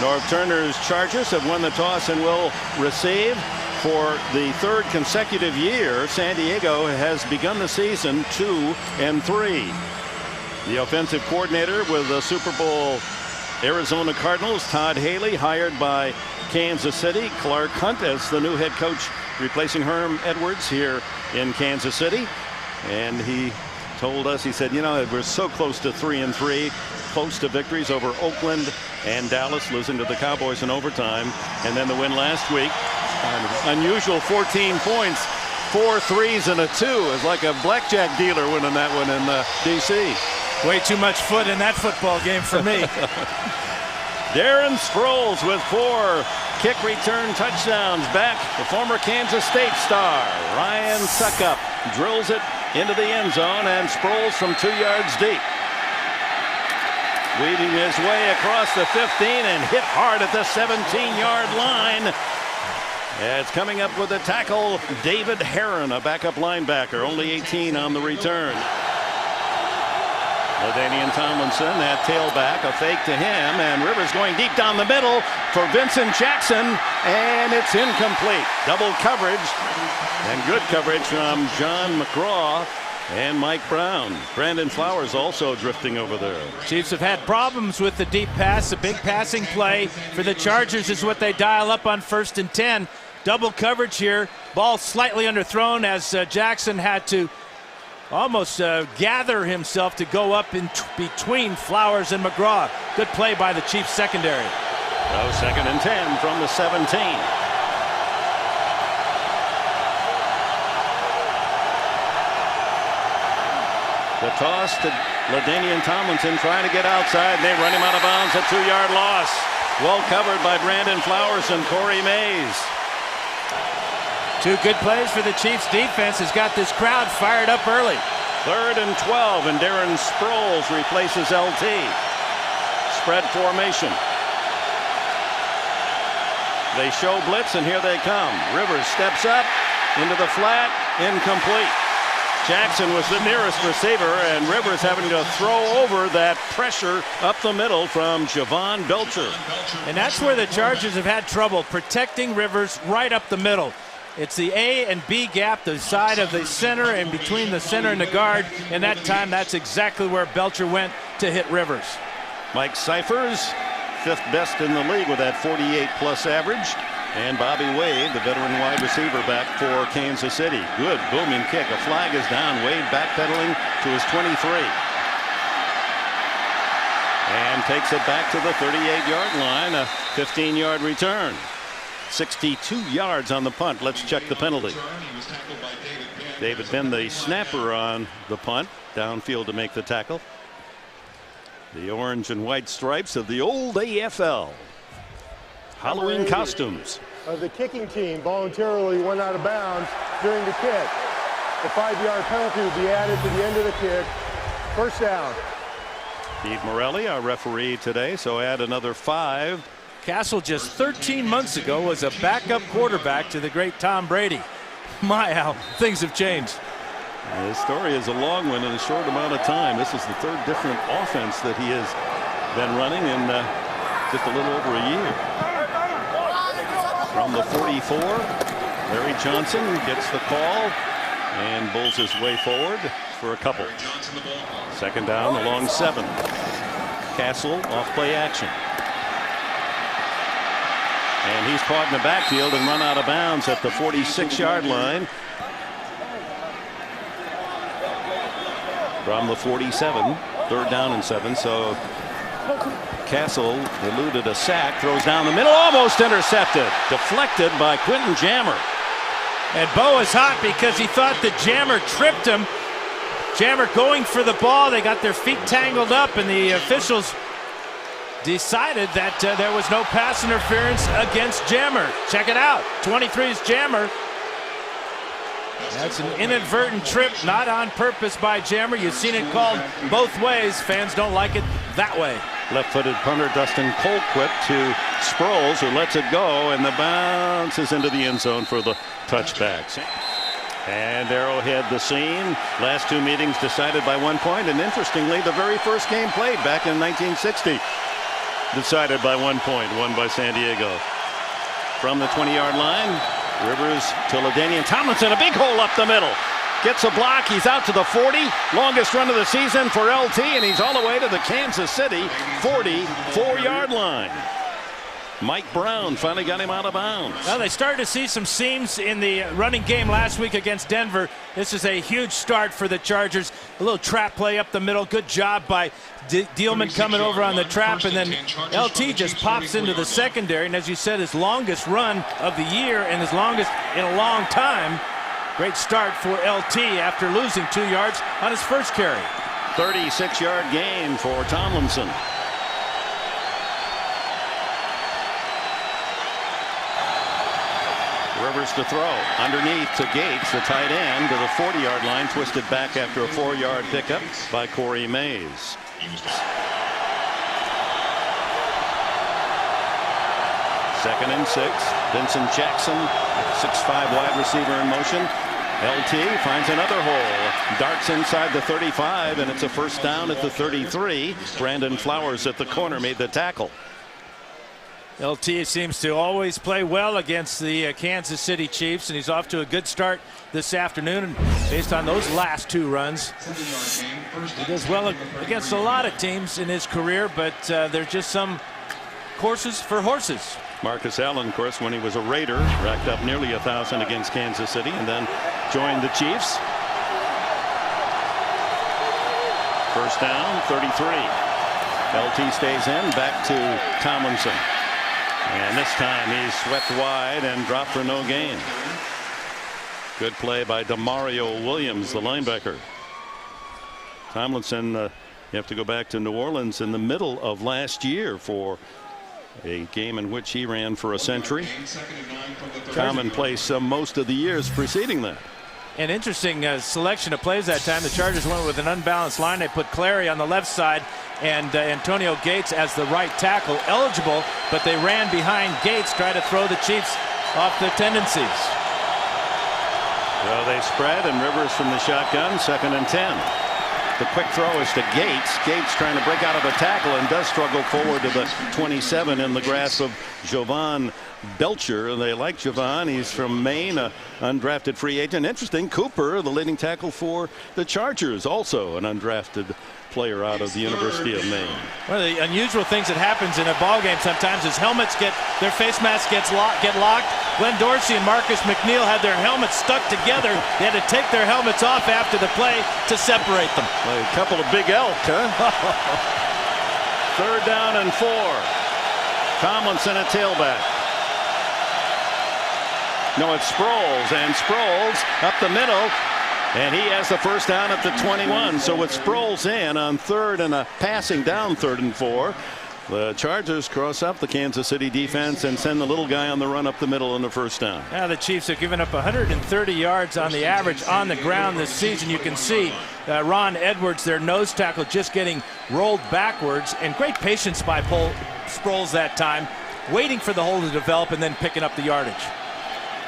Norv Turner's Chargers have won the toss and will receive. For the third consecutive year, San Diego has begun the season 2-3. The offensive coordinator with the Super Bowl Arizona Cardinals, Todd Haley, hired by Kansas City. Clark Hunt as the new head coach, replacing Herm Edwards here in Kansas City. And he told us, he said, you know, we're so close to 3-3, close to victories over Oakland and Dallas, losing to the Cowboys in overtime, and then the win last week. Unusual 14 points, 4 threes and a 2. It's like a blackjack dealer winning that one in D.C. Way too much foot in that football game for me. Darren Sproles with 4 kick return touchdowns. Back the former Kansas State star Ryan Succop drills it into the end zone, and Sproles from 2 yards deep, weaving his way across the 15 and hit hard at the 17-yard line. It's coming up with a tackle, David Herron, a backup linebacker, only 18 on the return. LaDainian Tomlinson, that tailback, a fake to him, and Rivers going deep down the middle for Vincent Jackson, and it's incomplete. Double coverage, and good coverage from John McGraw and Mike Brown. Brandon Flowers also drifting over there. Chiefs have had problems with the deep pass. A big passing play for the Chargers is what they dial up on 1st and 10. Double coverage here. Ball slightly underthrown as Jackson had to almost gather himself to go up in between Flowers and McGraw. Good play by the Chiefs secondary. So 2nd and 10 from the 17. The toss to LaDainian Tomlinson, trying to get outside, and they run him out of bounds. A 2-yard loss. Well covered by Brandon Flowers and Corey Mays. 2 good plays for the Chiefs defense. Has got this crowd fired up early. 3rd and 12, and Darren Sproles replaces LT. Spread formation. They show blitz, and here they come. Rivers steps up into the flat, incomplete. Jackson was the nearest receiver, and Rivers having to throw over that pressure up the middle from Javon Belcher. And that's where the Chargers have had trouble protecting Rivers right up the middle. It's the A and B gap, the side of the center and between the center and the guard. And that time, that's exactly where Belcher went to hit Rivers. Mike Cyphers, 5th best in the league with that 48+ average. And Bobby Wade, the veteran wide receiver, back for Kansas City. Good booming kick. A flag is down. Wade backpedaling to his 23. And takes it back to the 38-yard line. A 15-yard return. 62 yards on the punt. Let's check the penalty. David Penn, the snapper on the punt, downfield to make the tackle. The orange and white stripes of the old AFL. Halloween costumes. The kicking team voluntarily went out of bounds during the kick. A 5-yard penalty will be added to the end of the kick. 1st down. Steve Morelli, our referee today, so add another 5. Castle just 13 months ago was a backup quarterback to the great Tom Brady. My, how things have changed. This story is a long one in a short amount of time. This is the 3rd different offense that he has been running in just a little over a year. From the 44, Larry Johnson gets the call and bulls his way forward for a couple. 2nd down along 7. Castle off play action. And he's caught in the backfield and run out of bounds at the 46-yard line. From the 47, 3rd down and 7. So Castle eluded a sack, throws down the middle, almost intercepted. Deflected by Quentin Jammer. And Bo is hot because he thought the Jammer tripped him. Jammer going for the ball. They got their feet tangled up, and the officials decided that there was no pass interference against Jammer. Check it out. 23 is Jammer. That's an inadvertent trip, not on purpose by Jammer. You've seen it called both ways. Fans don't like it that way. Left-footed punter Dustin Colquitt to Sproles, who lets it go, and the bounce is into the end zone for the touchbacks. And Arrowhead, the scene. Last 2 meetings decided by 1 point, and interestingly, the very first game played back in 1960. decided by 1 point, won by San Diego. From the 20-yard line, Rivers to LaDainian Tomlinson, a big hole up the middle. Gets a block, he's out to the 40, longest run of the season for LT, and he's all the way to the Kansas City 44-yard line. Mike Brown finally got him out of bounds. Well, they started to see some seams in the running game last week against Denver. This is a huge start for the Chargers. A little trap play up the middle. Good job by Dealman coming over on the trap, and then LT just pops into the secondary. And as you said, his longest run of the year and his longest in a long time. Great start for LT after losing 2 yards on his first carry. 36-yard gain for Tomlinson. Rivers to throw underneath to Gates, the tight end, to the 40-yard line, twisted back after a 4-yard pickup by Corey Mays. Second and 6. Vincent Jackson, 6'5" wide receiver in motion. LT finds another hole, darts inside the 35, and it's a first down at the 33. Brandon Flowers at the corner made the tackle. LT seems to always play well against the Kansas City Chiefs, and he's off to a good start this afternoon. And based on those last 2 runs, he does well against a lot of teams in his career, but there's just some courses for horses. Marcus Allen, of course, when he was a Raider, racked up nearly 1,000 against Kansas City and then joined the Chiefs. First down, 33. LT stays in, back to Tomlinson. And this time he's swept wide and dropped for no gain. Good play by Demario Williams, the linebacker. Tomlinson, you have to go back to New Orleans in the middle of last year for a game in which he ran for a century. Commonplace most of the years preceding that. An interesting selection of plays that time. The Chargers went with an unbalanced line. They put Clary on the left side and Antonio Gates as the right tackle, eligible, but they ran behind Gates, try to throw the Chiefs off their tendencies. Well, they spread, and Rivers from the shotgun, 2nd and 10. The quick throw is to Gates. Gates trying to break out of a tackle and does struggle forward to the 27 in the grasp of Jovan Belcher. They like Jovan. He's from Maine, an undrafted free agent. Interesting, Cooper, the leading tackle for the Chargers, also an undrafted player out of the University of Maine. One of the unusual things that happens in a ball game sometimes is helmets their face masks get locked. Glenn Dorsey and Marcus McNeil had their helmets stuck together. They had to take their helmets off after the play to separate them. Well, a couple of big elk, huh? 3rd down and 4. Tomlinson at tailback. No, it's Sproles, and Sproles up the middle, and he has the first down at the 21. So with Sproles in on 3rd and a passing down 3rd and 4, the Chargers cross up the Kansas City defense and send the little guy on the run up the middle on the first down. Now the Chiefs have given up 130 yards on the average on the ground this season. You can see Ron Edwards, their nose tackle, just getting rolled backwards, and great patience by Sproles that time, waiting for the hole to develop and then picking up the yardage.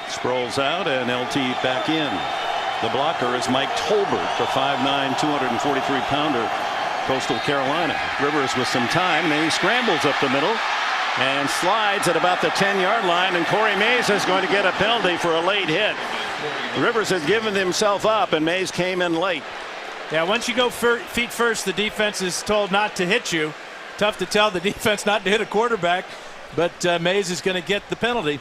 Sproles out and LT back in. The blocker is Mike Tolbert, the 5'9", 243-pounder, Coastal Carolina. Rivers with some time, and then he scrambles up the middle and slides at about the 10-yard line, and Corey Mays is going to get a penalty for a late hit. Rivers had given himself up, and Mays came in late. Yeah, once you go feet first, the defense is told not to hit you. Tough to tell the defense not to hit a quarterback, but Mays is going to get the penalty.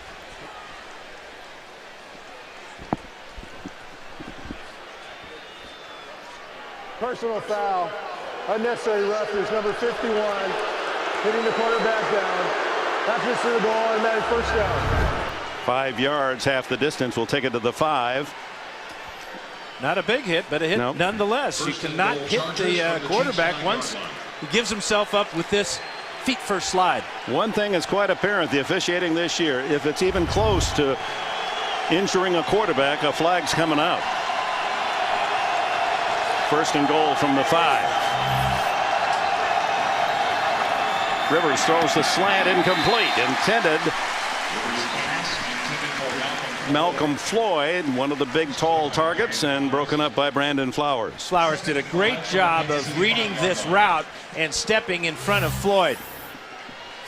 Personal foul, unnecessary roughness, number 51, hitting the quarterback down. Passes to the goal, automatic first down. 5 yards, half the distance. We'll take it to the 5. Not a big hit, but a hit nonetheless. You cannot hit the quarterback once he gives himself up with this feet first slide. One thing is quite apparent, the officiating this year, if it's even close to injuring a quarterback, a flag's coming out. First and goal from the 5. Rivers throws the slant incomplete. Intended Malcolm Floyd, one of the big tall targets, and broken up by Brandon Flowers. Flowers did a great job of reading this route and stepping in front of Floyd.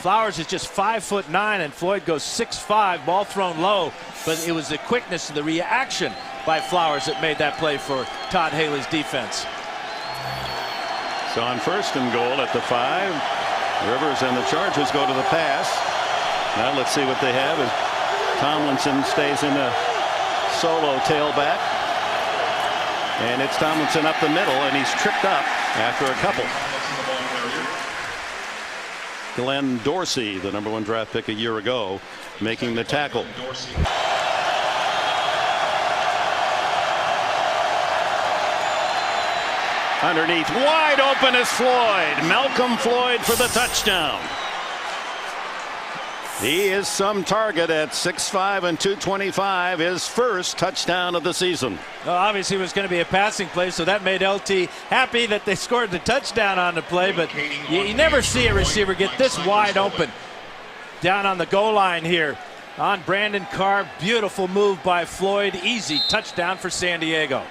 Flowers is just 5'9", and Floyd goes 6'5", ball thrown low, but it was the quickness and the reaction by Flowers that made that play for Todd Haley's defense. So on 1st and goal at the 5, Rivers and the Chargers go to the pass. Now let's see what they have as Tomlinson stays in a solo tailback. And it's Tomlinson up the middle, and he's tripped up after a couple. Glenn Dorsey, the #1 draft pick a year ago, making the tackle. Underneath, wide open is Floyd. Malcolm Floyd for the touchdown. He is some target at 6'5" and 225. His first touchdown of the season. Well, obviously it was going to be a passing play, so that made LT happy that they scored the touchdown on the play, but you never see a receiver get this wide open down on the goal line here on Brandon Carr. Beautiful move by Floyd. Easy touchdown for San Diego.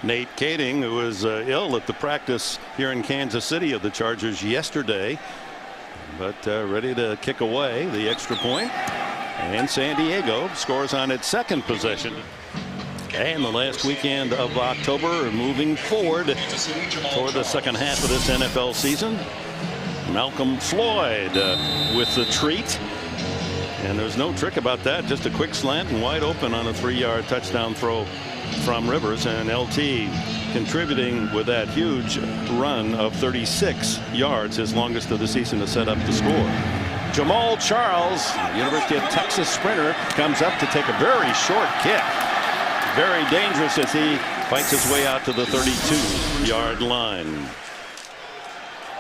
Nate Kading, who was ill at the practice here in Kansas City of the Chargers yesterday, but ready to kick away the extra point. And San Diego scores on its second possession. And the last weekend of October, moving forward toward the second half of this NFL season. Malcolm Floyd with the treat. And there's no trick about that. Just a quick slant and wide open on a 3-yard touchdown throw from Rivers, and LT contributing with that huge run of 36 yards, his longest of the season, to set up the score. Jamal Charles, University of Texas sprinter, comes up to take a very short kick. Very dangerous as he fights his way out to the 32-yard line.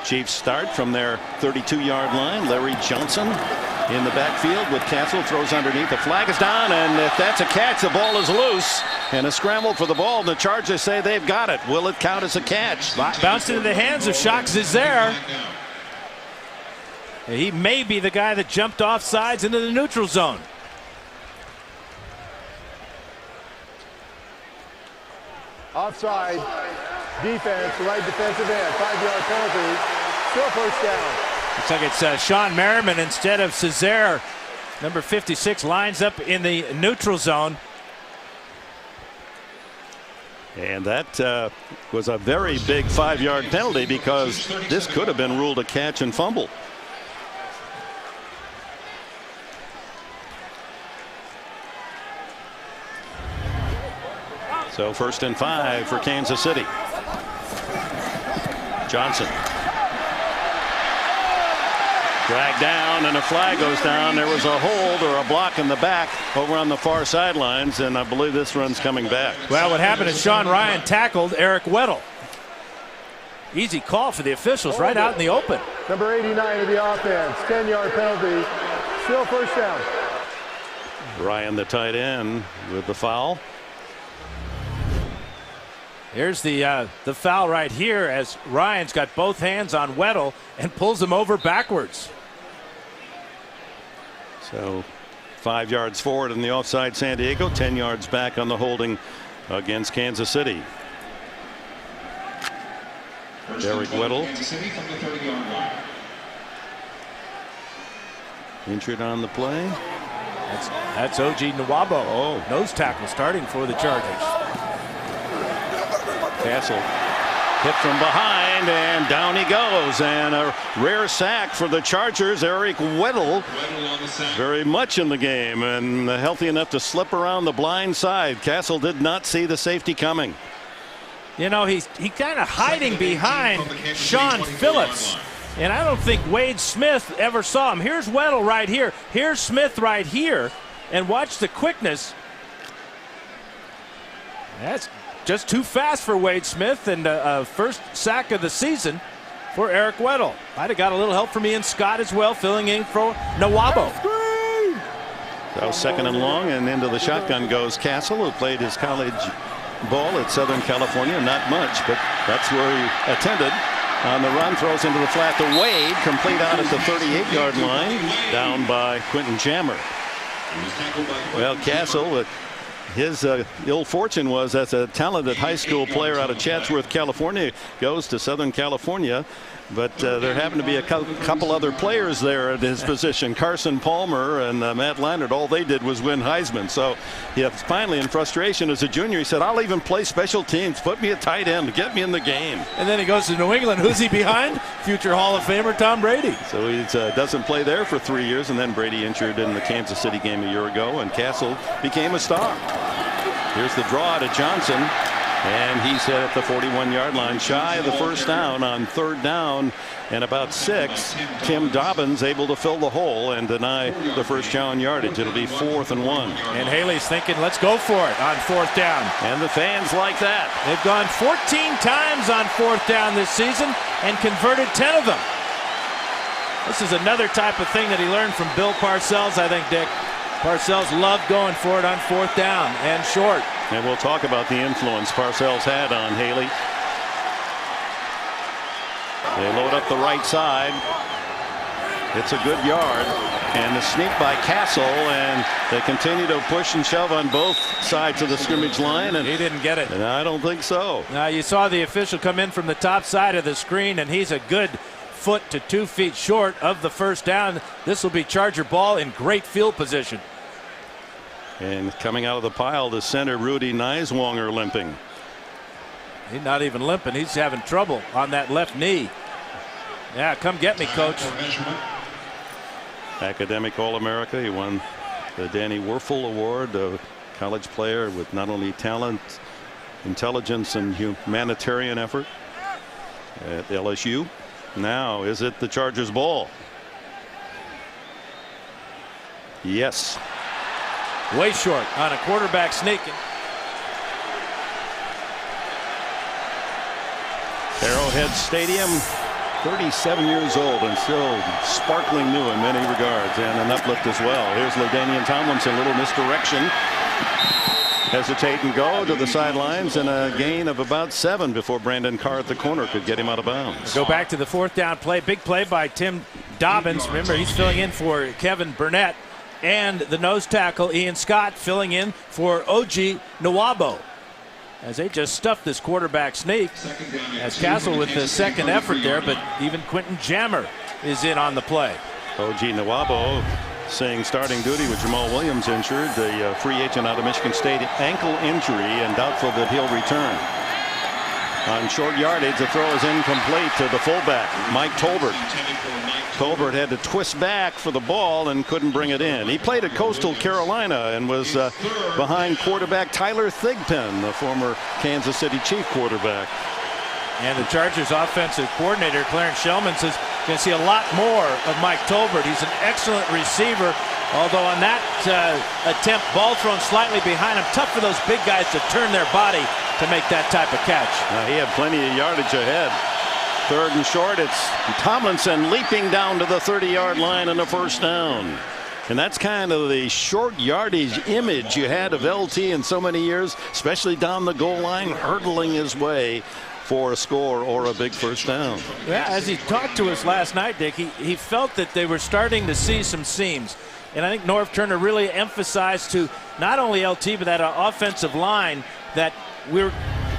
Chiefs start from their 32-yard line. Larry Johnson in the backfield with Castle, throws underneath. The flag is down, and if that's a catch, the ball is loose. And a scramble for the ball. The Chargers say they've got it. Will it count as a catch? Bounced into the hands of Jacques Césaire. He may be the guy that jumped off sides into the neutral zone. Offside. Defense, right defensive end. 5-yard penalty. Still first down. Looks like it's Sean Merriman instead of Césaire. Number 56 lines up in the neutral zone. And that was a very big 5-yard penalty, because this could have been ruled a catch and fumble. So 1st and 5 for Kansas City. Johnson. Dragged down, and a flag goes down. There was a hold or a block in the back over on the far sidelines, and I believe this run's coming back. Well, what happened is Sean Ryan tackled Eric Weddle. Easy call for the officials, right out in the open. Number 89 of the offense. 10-yard penalty. Still first down. Ryan, the tight end, with the foul. Here's the foul right here, as Ryan's got both hands on Weddle and pulls him over backwards. So 5 yards forward in the offside San Diego, 10 yards back on the holding against Kansas City. Eric Weddle injured on the play. That's O.G. Nwabo. Oh, nose tackle starting for the Chargers. Castle hit from behind, and down he goes, and a rare sack for the Chargers. Eric Weddle very much in the game and healthy enough to slip around the blind side. Castle did not see the safety coming. You know, he kind of hiding behind Sean Phillips, and I don't think Wade Smith ever saw him. Here's Weddle right here. Here's Smith right here, and watch the quickness. That's just too fast for Wade Smith, and first sack of the season for Eric Weddle. Might have got a little help from Ian Scott as well, filling in for Nwabo. So 2nd and long, and into the shotgun goes Castle, who played his college ball at Southern California. Not much, but that's where he attended. On the run, throws into the flat to Wade, complete out at the 38-yard line, down by Quentin Jammer. Well, Castle, his ill fortune was, as a talented high school player out of Chatsworth, California, goes to Southern California But there happened to be a couple other players there at his position. Carson Palmer and Matt Leinart, all they did was win Heisman. So finally, in frustration as a junior, he said, I'll even play special teams. Put me at tight end. Get me in the game. And then he goes to New England. Who's he behind? Future Hall of Famer Tom Brady. So he doesn't play there for 3 years. And then Brady injured in the Kansas City game a year ago. And Castle became a star. Here's the draw to Johnson. And he's hit at the 41-yard line, shy of the first down on 3rd down and about 6. Tim Dobbins able to fill the hole and deny the first down yardage. It'll be 4th and 1. And Haley's thinking, let's go for it on 4th down. And the fans like that. They've gone 14 times on 4th down this season and converted 10 of them. This is another type of thing that he learned from Bill Parcells, I think, Dick. Parcells loved going for it on 4th down and short. And we'll talk about the influence Parcells had on Haley. They load up the right side. It's a good yard. And the sneak by Castle. And they continue to push and shove on both sides of the scrimmage line. And he didn't get it. And I don't think so. Now you saw the official come in from the top side of the screen, and he's a good foot to 2 feet short of the first down. This will be Charger ball in great field position. And coming out of the pile, the center Rudy Neiswanger limping. He's not even limping. He's having trouble on that left knee. Yeah, come get me, coach. Academic All-America. He won the Danny Werfel Award, a college player with not only talent, intelligence, and humanitarian effort at LSU. Now, is it the Chargers' ball? Yes. Way short on a quarterback sneaking. Arrowhead Stadium, 37 years old and still sparkling new in many regards, and an uplift as well. Here's LaDainian Tomlinson, little misdirection. Hesitate and go to the sidelines, and a gain of about 7 before Brandon Carr at the corner could get him out of bounds. Go back to the 4th down play. Big play by Tim Dobbins. Remember, he's filling in for Kevin Burnett. And the nose tackle, Ian Scott, filling in for OG Nwabo. As they just stuffed this quarterback sneak. As Castle with the second effort there, but even Quentin Jammer is in on the play. OG Nwabo saying starting duty with Jamal Williams injured, the free agent out of Michigan State, ankle injury, and doubtful that he'll return. On short yardage, the throw is incomplete to the fullback, Mike Tolbert. Tolbert had to twist back for the ball and couldn't bring it in. He played at Coastal Carolina and was behind quarterback Tyler Thigpen, the former Kansas City Chief quarterback. And the Chargers offensive coordinator, Clarence Shellman, says going to see a lot more of Mike Tolbert. He's an excellent receiver, although on that attempt, ball thrown slightly behind him. Tough for those big guys to turn their body to make that type of catch. He had plenty of yardage ahead. 3rd and short. It's Tomlinson leaping down to the 30-yard line and a first down. And that's kind of the short yardage image you had of LT in so many years, especially down the goal line, hurdling his way for a score or a big first down. Yeah, as he talked to us last night, Dick, he felt that they were starting to see some seams. And I think Norv Turner really emphasized to not only LT, but that offensive line, that we're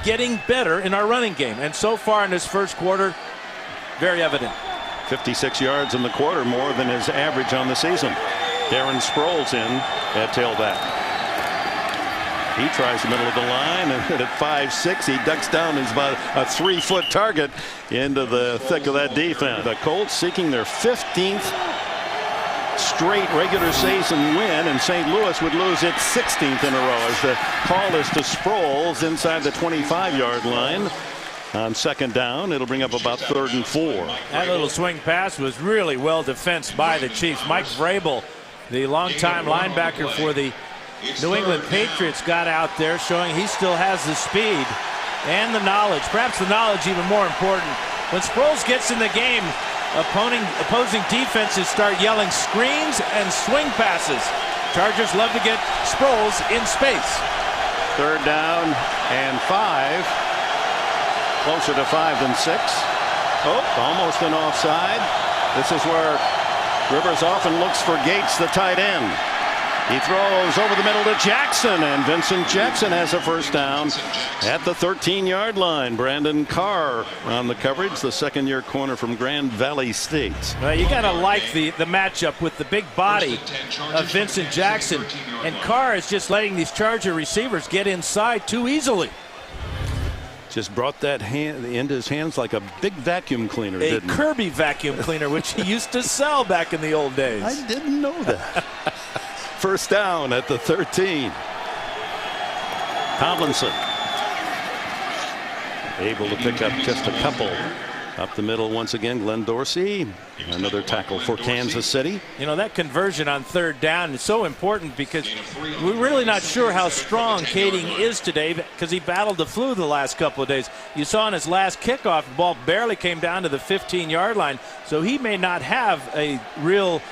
getting better in our running game. And so far in this first quarter, very evident. 56 yards in the quarter, more than his average on the season. Darren Sproles in at tailback. He tries the middle of the line, and at 5'6", he ducks down. He's about a 3-foot target into the thick of that defense. The Colts seeking their 15th straight regular season win, and St. Louis would lose its 16th in a row as the call is to Sproles inside the 25-yard line. On 2nd down, it'll bring up about 3rd and 4. That little swing pass was really well defensed by the Chiefs. Mike Vrabel, the longtime linebacker for the New England Patriots, got out there showing he still has the speed and the knowledge, perhaps the knowledge even more important. When Sproles gets in the game, opposing defenses start yelling screens and swing passes. Chargers love to get Sproles in space. 3rd down and 5. Closer to 5 than 6. Oh, almost an offside. This is where Rivers often looks for Gates, the tight end. He throws over the middle to Jackson, and Vincent Jackson has a first down at the 13-yard line. Brandon Carr on the coverage, the second-year corner from Grand Valley State. Well, you got to like the matchup with the big body of Vincent Jackson, and Carr is just letting these Charger receivers get inside too easily. Just brought that hand into his hands like a big vacuum cleaner, didn't he? A Kirby vacuum cleaner, which he used to sell back in the old days. I didn't know that. First down at the 13. Tomlinson able to pick up just a couple. Up the middle once again, Glenn Dorsey. Another tackle for Kansas City. You know, that conversion on third down is so important because we're really not sure how strong Kading is today because he battled the flu the last couple of days. You saw in his last kickoff, the ball barely came down to the 15-yard line, so he may not have a real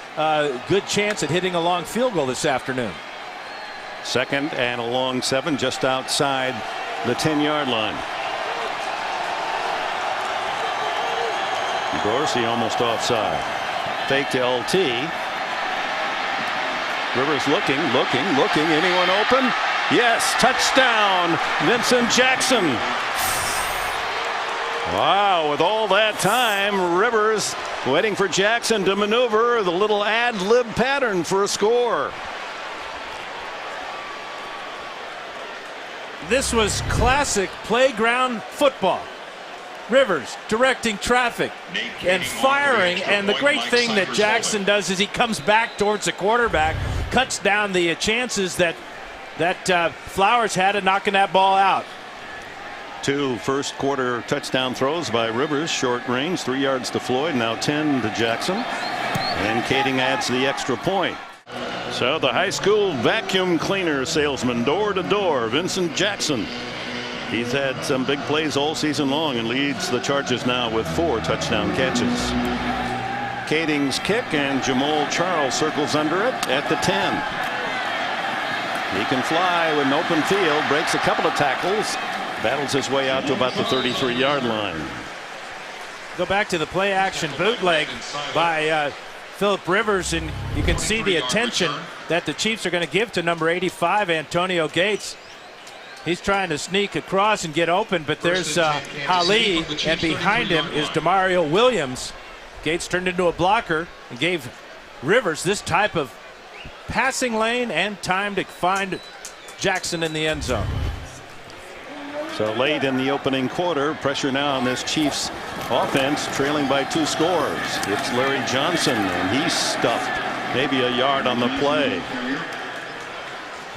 good chance at hitting a long field goal this afternoon. Second and a long 7 just outside the 10-yard line. Dorsey almost offside. Fake to LT. Rivers looking. Anyone open? Yes, touchdown, Vincent Jackson. Wow, with all that time, Rivers waiting for Jackson to maneuver the little ad-lib pattern for a score. This was classic playground football. Rivers directing traffic and firing, and the great thing that Jackson does is he comes back towards the quarterback, cuts down the chances that Flowers had of knocking that ball out. 2 first quarter touchdown throws by Rivers, short range, 3 yards to Floyd, now 10 to Jackson, and Kading adds the extra point. So the high school vacuum cleaner salesman, door to door, Vincent Jackson. He's had some big plays all season long and leads the Chargers now with 4 touchdown catches. Kading's kick, and Jamal Charles circles under it at the 10. He can fly with an open field, breaks a couple of tackles, battles his way out to about the 33-yard line. Go back to the play action bootleg by Philip Rivers, and you can see the attention that the Chiefs are going to give to number 85, Antonio Gates. He's trying to sneak across and get open, but there's Ali, and behind him is Demario Williams. Gates turned into a blocker and gave Rivers this type of passing lane and time to find Jackson in the end zone. So late in the opening quarter, pressure now on this Chiefs offense, trailing by 2 scores. It's Larry Johnson, and he's stuffed maybe a yard on the play.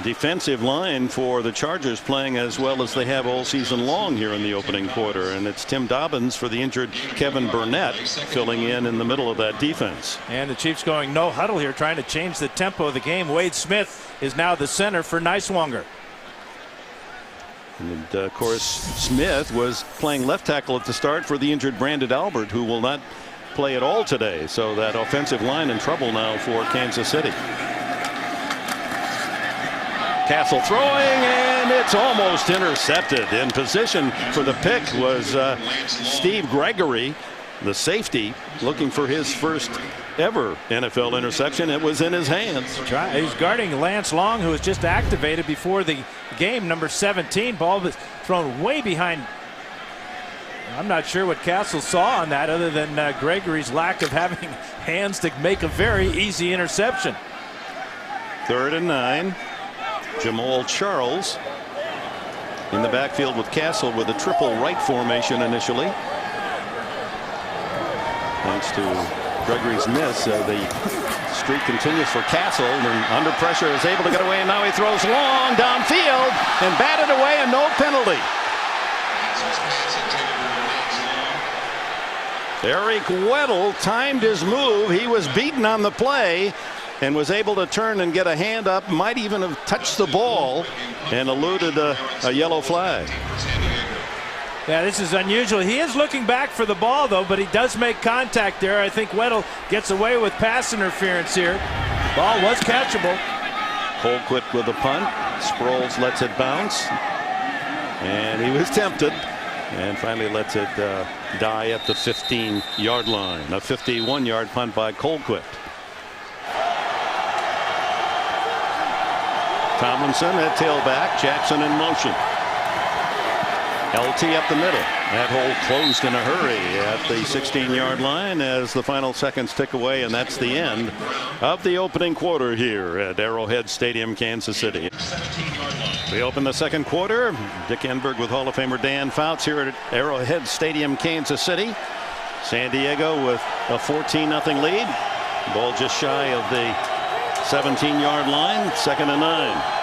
Defensive line for the Chargers playing as well as they have all season long here in the opening quarter, and it's Tim Dobbins for the injured Kevin Burnett filling in the middle of that defense. And the Chiefs going no huddle here, trying to change the tempo of the game. Wade Smith is now the center for Niswonger. And of course, Smith was playing left tackle at the start for the injured Brandon Albert, who will not play at all today. So that offensive line in trouble now for Kansas City. Castle throwing, and it's almost intercepted. In position for the pick was Steve Gregory, the safety, looking for his first ever NFL interception. It was in his hands. He's guarding Lance Long, who was just activated before the game, number 17. Ball was thrown way behind. I'm not sure what Castle saw on that other than Gregory's lack of having hands to make a very easy interception. 3rd and 9. Jamal Charles in the backfield with Castle with a triple right formation initially. Thanks to Gregory's miss, the streak continues for Castle, and under pressure is able to get away, and now he throws long downfield and batted away, and no penalty. Eric Weddle timed his move. He was beaten on the play and was able to turn and get a hand up, might even have touched the ball and eluded a yellow flag. Yeah, this is unusual. He is looking back for the ball, though, but he does make contact there. I think Weddle gets away with pass interference here. Ball was catchable. Colquitt with a punt. Sproles lets it bounce, and he was tempted and finally lets it die at the 15-yard line. A 51-yard punt by Colquitt. Tomlinson at tailback. Jackson in motion. LT up the middle. That hole closed in a hurry at the 16-yard line as the final seconds tick away, and that's the end of the opening quarter here at Arrowhead Stadium, Kansas City. We open the second quarter. Dick Enberg with Hall of Famer Dan Fouts here at Arrowhead Stadium, Kansas City. San Diego with a 14-0 lead. Ball just shy of the 17-yard line. 2nd and 9.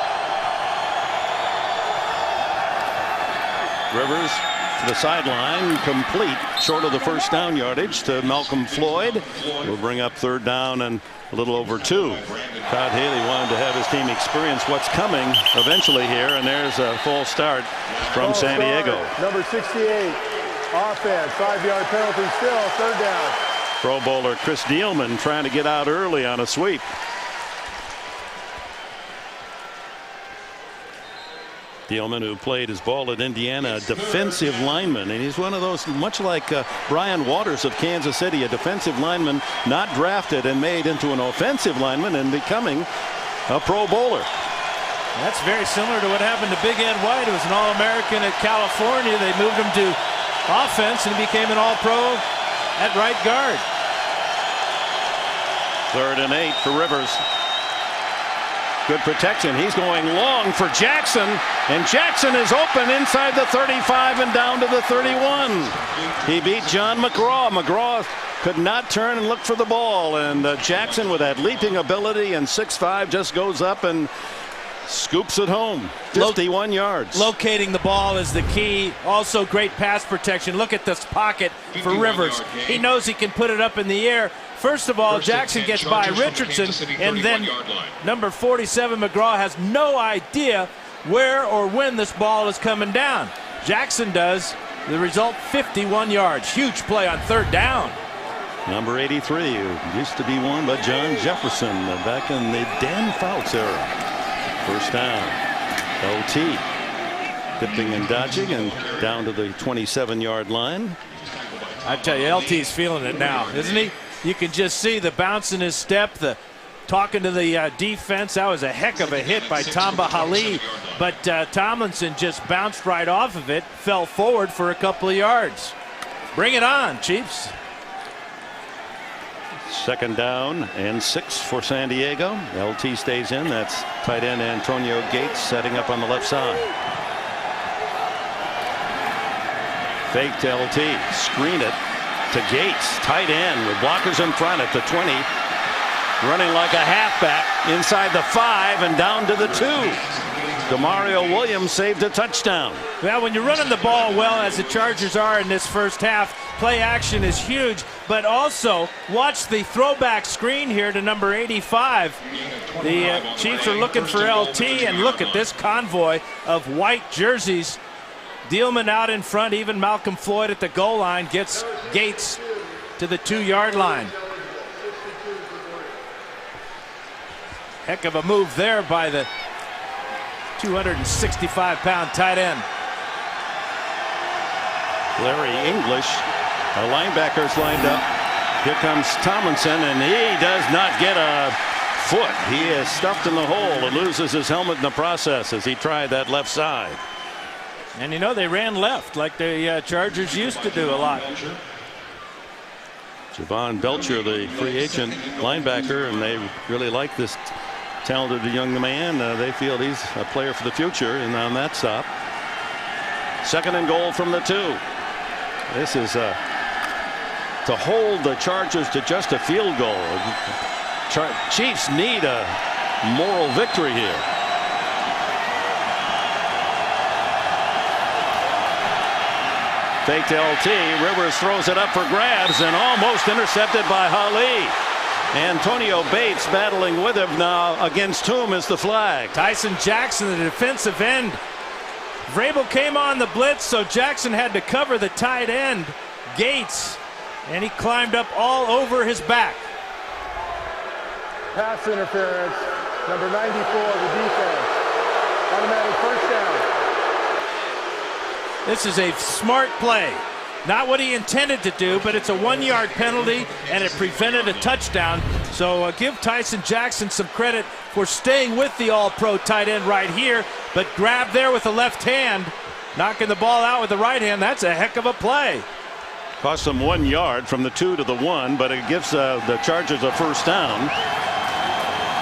Rivers to the sideline, complete, short of the first down yardage to Malcolm Floyd. Will bring up 3rd down and a little over 2. Todd Haley wanted to have his team experience what's coming eventually here, and there's a false start from San Diego. Number 68, offense, 5-yard penalty still, 3rd down. Pro Bowler Chris Dielman trying to get out early on a sweep. Dielman, who played his ball at Indiana, a defensive lineman, and he's one of those, much like Brian Waters of Kansas City, a defensive lineman not drafted and made into an offensive lineman and becoming a Pro Bowler. That's very similar to what happened to Big Ed White, who was an All-American at California. They moved him to offense and he became an All-Pro at right guard. 3rd and 8 for Rivers. Good protection. He's going long for Jackson, and Jackson is open inside the 35 and down to the 31. He beat John McGraw. McGraw could not turn and look for the ball, and Jackson, with that leaping ability and 6'5", just goes up and scoops it home. 51 yards. Locating the ball is the key. Also great pass protection. Look at this pocket for Rivers. He knows he can put it up in the air. First of all, Jackson gets by Richardson, and then number 47 McGraw has no idea where or when this ball is coming down. Jackson does. The result, 51 yards. Huge play on 3rd down. Number 83, who used to be worn by John Jefferson back in the Dan Fouts era. 1st down. LT dipping and dodging and down to the 27-yard line. I tell you, LT's feeling it now, isn't he? You can just see the bounce in his step, the talking to the defense. That was a heck of a hit by Tamba Hali, but Tomlinson just bounced right off of it, fell forward for a couple of yards. Bring it on, Chiefs. 2nd down and 6 for San Diego. LT stays in. That's tight end Antonio Gates setting up on the left side. Fake to LT. Screen it to Gates. Tight end with blockers in front at the 20. Running like a halfback inside the 5 and down to the 2. Demario Williams saved a touchdown. Well, when you're running the ball well, as the Chargers are in this first half, play action is huge, but also watch the throwback screen here to number 85. The Chiefs are looking for LT, and look at this convoy of white jerseys. Dielman out in front, even Malcolm Floyd at the goal line gets Gates to the 2-yard line. Heck of a move there by the 265-pound tight end. Larry English, the linebackers lined up. Here comes Tomlinson, and he does not get a foot. He is stuffed in the hole and loses his helmet in the process as he tried that left side. And you know, they ran left like the Chargers used to do a lot. Javon Belcher, the free agent linebacker, and they really like this talented young man. They feel he's a player for the future, and on that stop. 2nd and goal from the 2. This is to hold the Chargers to just a field goal. Chiefs need a moral victory here. Fake to LT. Rivers throws it up for grabs and almost intercepted by Hali. Antonio Bates battling with him now, against whom is the flag. Tyson Jackson, the defensive end. Vrabel came on the blitz, so Jackson had to cover the tight end, Gates, and he climbed up all over his back. Pass interference, number 94 of the defense. Automatic 1st down. This is a smart play. Not what he intended to do, but it's a 1-yard penalty, and it prevented a touchdown. So give Tyson Jackson some credit for staying with the All-Pro tight end right here, but grab there with the left hand, knocking the ball out with the right hand. That's a heck of a play. Cost them 1 yard from the 2 to the 1, but it gives the Chargers a first down.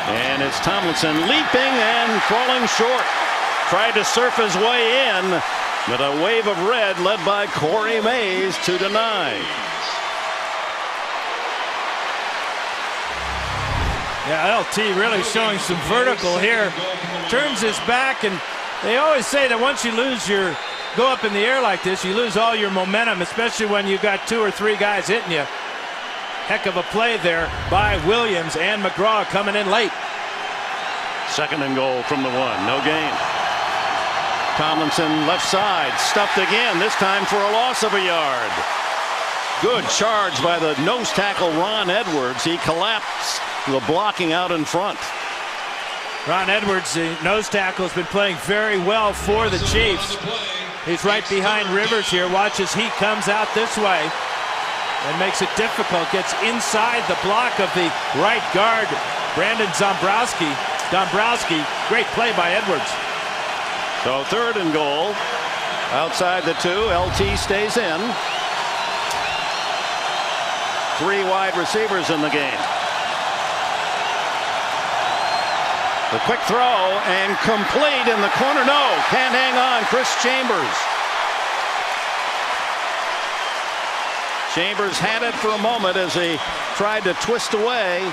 And it's Tomlinson leaping and falling short. Tried to surf his way in, but a wave of red led by Corey Mays to deny. Yeah, LT really showing some vertical here. Turns his back, and they always say that once you go up in the air like this, you lose all your momentum, especially when you got 2 or 3 guys hitting you. Heck of a play there by Williams, and McGraw coming in late. 2nd and goal from the 1. No gain. Tomlinson left side, stuffed again, this time for a loss of a yard. Good charge by the nose tackle Ron Edwards. He collapsed the blocking out in front. Ron Edwards, the nose tackle, has been playing very well for the Chiefs. He's right behind Rivers here. Watch as he comes out this way and makes it difficult. Gets inside the block of the right guard, Brandon Dombrowski. Great play by Edwards. So 3rd and goal. Outside the 2. LT stays in. 3 wide receivers in the game. The quick throw and complete in the corner. No, can't hang on. Chris Chambers. Chambers had it for a moment as he tried to twist away,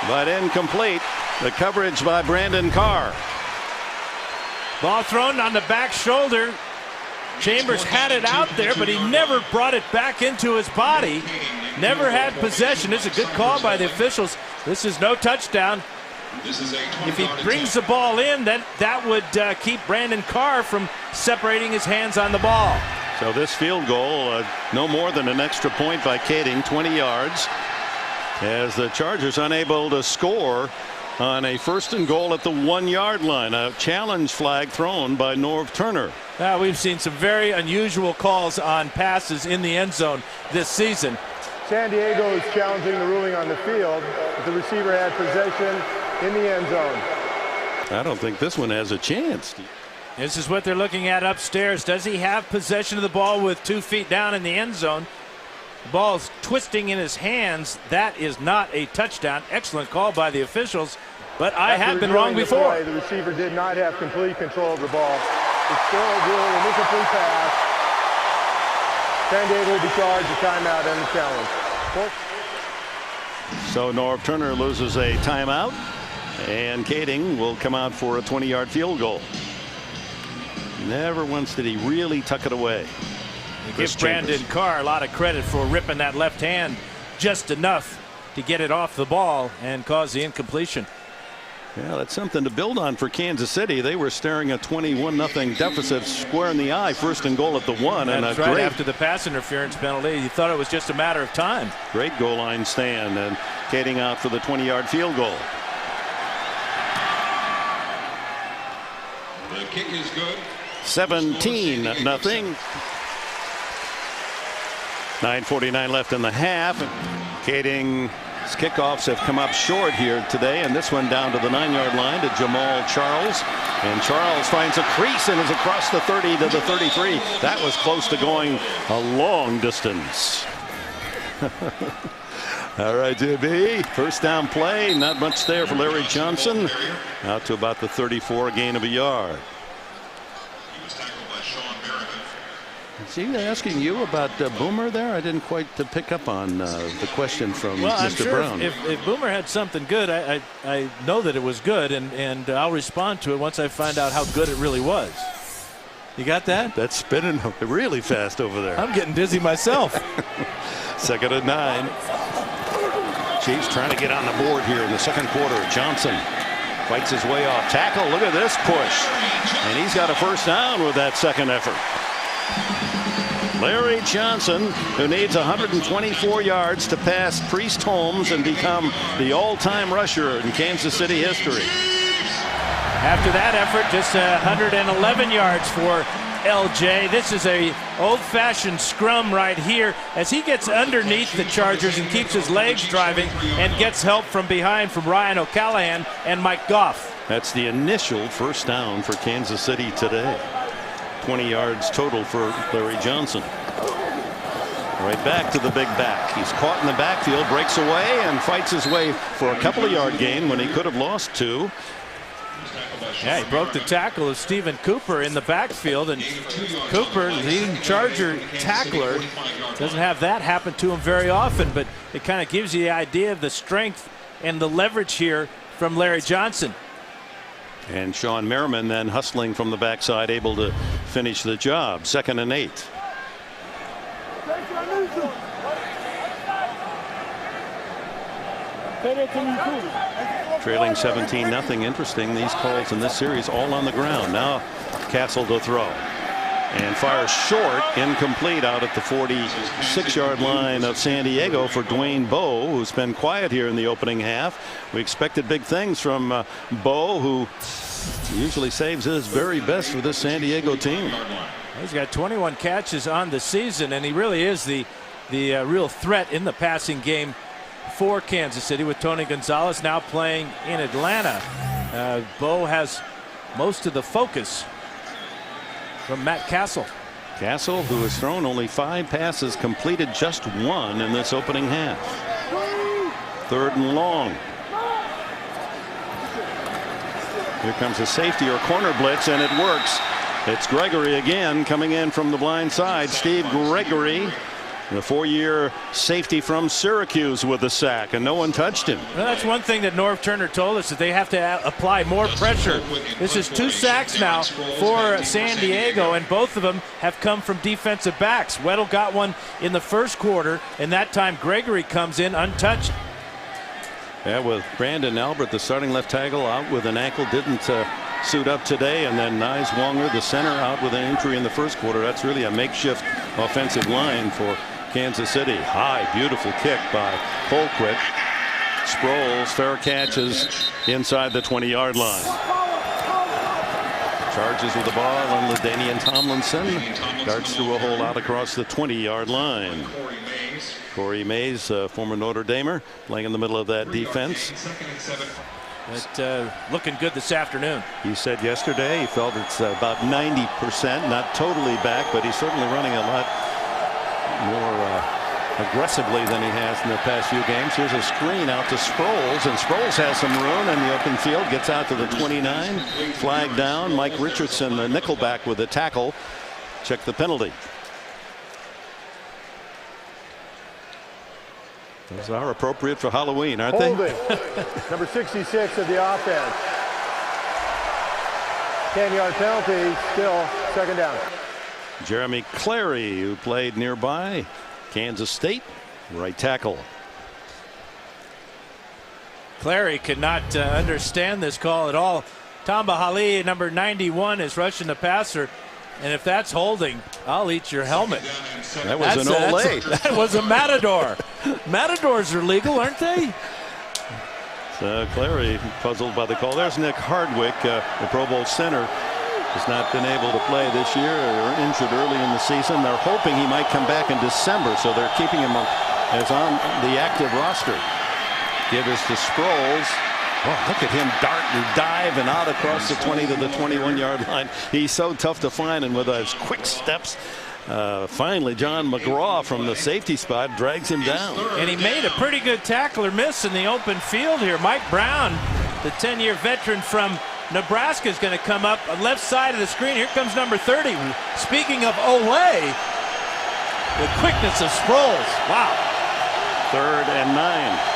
but incomplete. The coverage by Brandon Carr. Ball thrown on the back shoulder. Chambers had it out there, but he never brought it back into his body. Never had possession. It's a good call by the officials. This is no touchdown. If he brings the ball in, that would keep Brandon Carr from separating his hands on the ball. So this field goal, no more than an extra point by Kading, 20 yards, as the Chargers unable to score on a 1st and goal at the 1-yard line. A challenge flag thrown by Norv Turner. We've seen some very unusual calls on passes in the end zone this season. San Diego is challenging the ruling on the field. The receiver had possession in the end zone. I don't think this one has a chance. This is what they're looking at upstairs. Does he have possession of the ball with 2 feet down in the end zone? The ball's twisting in his hands. That is not a touchdown. Excellent call by the officials, but I have been wrong before. The receiver did not have complete control of the ball. It's still really an incomplete pass. San Diego will be charged a timeout and the challenge. So Norv Turner loses a timeout, and Kading will come out for a 20-yard field goal. Never once did he really tuck it away. Give Brandon Carr a lot of credit for ripping that left hand just enough to get it off the ball and cause the incompletion. Yeah, that's something to build on for Kansas City. They were staring a 21-0 deficit square in the eye, 1st and goal at the 1. That's right, after the pass interference penalty. You thought it was just a matter of time. Great goal line stand, and Kading out for the 20-yard field goal. The kick is good. 17-0. 9:49 left in the half. Kading's kickoffs have come up short here today, and this one down to the 9-yard line to Jamal Charles, and Charles finds a crease and is across the 30 to the 33. That was close to going a long distance. All right, JB, first down play, not much there for Larry Johnson, out to about the 34, gain of a yard. Is he asking you about Boomer there? I didn't quite pick up on the question from Mr. I'm sure Brown. If Boomer had something good, I know that it was good, and I'll respond to it once I find out how good it really was. You got that? That's spinning really fast over there. I'm getting dizzy myself. 2nd and 9. Chiefs trying to get on the board here in the 2nd quarter. Johnson fights his way off tackle. Look at this push. And he's got a first down with that 2nd effort. Larry Johnson, who needs 124 yards to pass Priest Holmes and become the all-time rusher in Kansas City history. After that effort, just 111 yards for LJ. This is a old-fashioned scrum right here as he gets underneath the Chargers and keeps his legs driving and gets help from behind from Ryan O'Callahan and Mike Goff. That's the initial first down for Kansas City today. 20 yards total for Larry Johnson. Right back to the big back. He's caught in the backfield, breaks away, and fights his way for a couple of yard gain when he could have lost 2. Yeah, he broke the tackle of Stephen Cooper in the backfield, and Cooper, leading Charger tackler, doesn't have that happen to him very often, but it kind of gives you the idea of the strength and the leverage here from Larry Johnson. And Sean Merriman then hustling from the backside, able to finish the job. 2nd and 8. Trailing 17-0. Interesting, these calls in this series all on the ground. Now Castle to throw and fires short, incomplete, out at the 46-yard line of San Diego for Dwayne Bowe, who's been quiet here in the opening half. We expected big things from Bowe, who usually saves his very best for this San Diego team. He's got 21 catches on the season, and he really is the real threat in the passing game for Kansas City, with Tony Gonzalez now playing in Atlanta. Bowe has most of the focus from Matt Castle. Castle, who has thrown only 5 passes, completed just 1 in this opening half. 3rd and long. Here comes a safety or corner blitz, and it works. It's Gregory again coming in from the blind side. Steve Gregory, the 4-year safety from Syracuse, with a sack, and no one touched him. Well, that's one thing that Norv Turner told us, that they have to apply more pressure. This is 2 sacks now for San Diego, and both of them have come from defensive backs. Weddle got one in the first quarter, and that time Gregory comes in untouched. Yeah, with Brandon Albert, the starting left tackle, out with an ankle, didn't suit up today, and then Nyes Wonger, the center, out with an injury in the first quarter. That's really a makeshift offensive line for Kansas City. High, beautiful kick by Colquitt. Sproles, fair catches inside the 20-yard line. Charges with the ball, and LaDainian Tomlinson darts through a hole out across the 20-yard line. Corey Mays, former Notre Damer, playing in the middle of that defense. Looking good this afternoon. He said yesterday he felt it's about 90%, not totally back, but he's certainly running a lot more aggressively than he has in the past few games. Here's a screen out to Sproles, and Sproles has some room in the open field, gets out to the 29. Flag down. Mike Richardson, the nickelback, with a tackle. Check the penalty. Those are appropriate for Halloween, aren't they? Number 66 of the offense. 10-yard penalty, still 2nd down. Jeremy Clary, who played nearby, Kansas State, right tackle. Clary could not understand this call at all. Tamba Hali, number 91, is rushing the passer. And if that's holding, I'll eat your helmet. That was an Olay. That was a Matador. Matadors are legal, aren't they? So Clary puzzled by the call. There's Nick Hardwick, the Pro Bowl center. Has not been able to play this year, or injured early in the season. They're hoping he might come back in December, so they're keeping him as on the active roster. Give us to Sproles. Oh, look at him dart and dive and out across the 20 to the 21-yard line. He's so tough to find, and with his quick steps, finally John McGraw from the safety spot drags him down. And he made a pretty good tackle or miss in the open field here. Mike Brown, the 10-year veteran from Nebraska, is going to come up on left side of the screen. Here comes number 30. Speaking of Olay, the quickness of Sproles. Wow. 3rd and 9.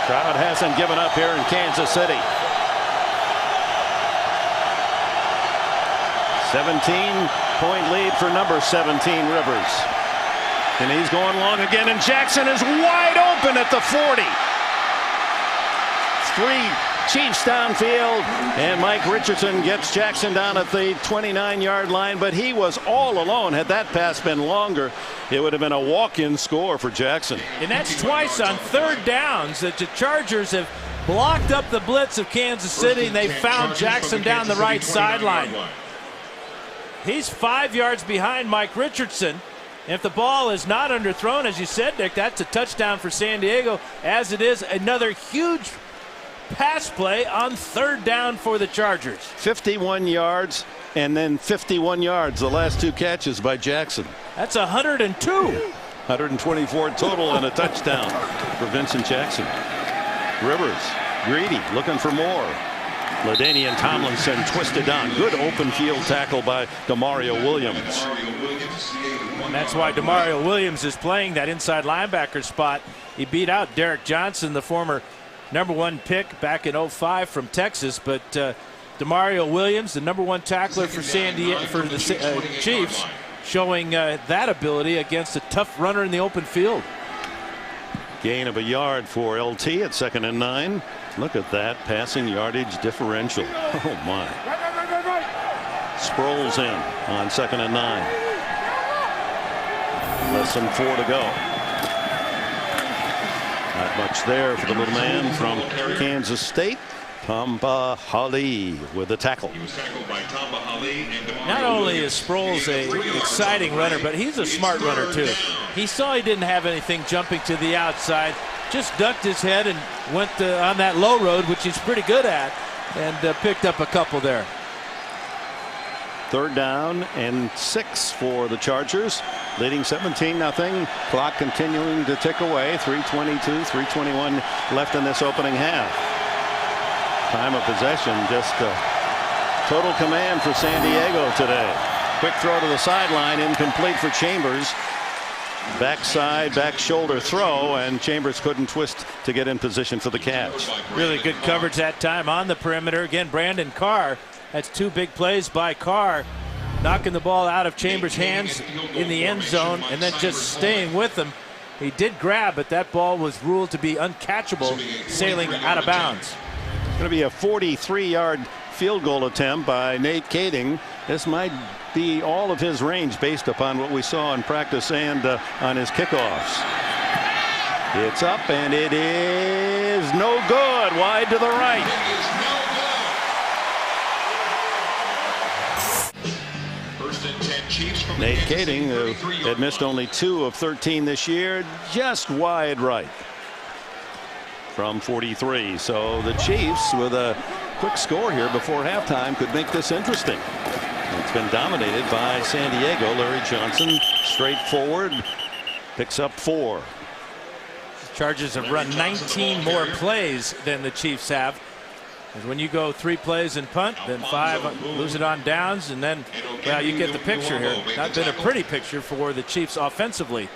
Crowd hasn't given up here in Kansas City. 17-point lead for number 17, Rivers. And he's going long again, and Jackson is wide open at the 40. 3 Chiefs downfield, and Mike Richardson gets Jackson down at the 29-yard line, but he was all alone. Had that pass been longer, it would have been a walk-in score for Jackson. And that's twice on 3rd downs that the Chargers have blocked up the blitz of Kansas City, and they found Jackson down the right sideline. He's 5 yards behind Mike Richardson. And if the ball is not underthrown, as you said, Dick, that's a touchdown for San Diego, as it is another huge pass play on 3rd down for the Chargers. 51 yards and then 51 yards the last 2 catches by Jackson. That's 102. 124 total and a touchdown for Vincent Jackson. Rivers, greedy, looking for more. LaDainian Tomlinson twisted down. Good open field tackle by Demario Williams. And that's why Demario Williams is playing that inside linebacker spot. He beat out Derek Johnson, the former #1 pick back in '05 from Texas. But Demario Williams, the #1 tackler for the Chiefs, showing that ability against a tough runner in the open field. Gain of a yard for LT at 2nd and 9. Look at that passing yardage differential. Oh my. Sproles in on 2nd and 9. Less than 4 to go. Not much there for the little man from Kansas State. Tamba Hali with the tackle. He was tackled by Tamba Hali and Not only is Sproles an exciting runner, but he's a smart runner too. He saw he didn't have anything jumping to the outside, just ducked his head and went on that low road, which he's pretty good at, and picked up a couple there. 3rd down and 6 for the Chargers, leading 17-0. Clock continuing to tick away. 3:22, 3:21 left in this opening half. Time of possession, just total command for San Diego today. Quick throw to the sideline, incomplete for Chambers. Backside, back shoulder throw, and Chambers couldn't twist to get in position for the catch. Really good coverage that time on the perimeter. Again, Brandon Carr. That's 2 big plays by Carr, knocking the ball out of Chambers' hands in the end zone and then just staying with him. He did grab, but that ball was ruled to be uncatchable, sailing out of bounds. It's going to be a 43-yard field goal attempt by Nate Kading. This might be all of his range based upon what we saw in practice and on his kickoffs. It's up and it is no good. Wide to the right. Nate Kading, who had missed only 2 of 13 this year, just wide right from 43. So the Chiefs, with a quick score here before halftime, could make this interesting. It's been dominated by San Diego. Larry Johnson straightforward picks up 4. Chargers have run 19 more plays than the Chiefs have. And when you go 3 plays and punt, then 5 lose it on downs, and then, well, you get the picture here. Not been a pretty picture for the Chiefs offensively.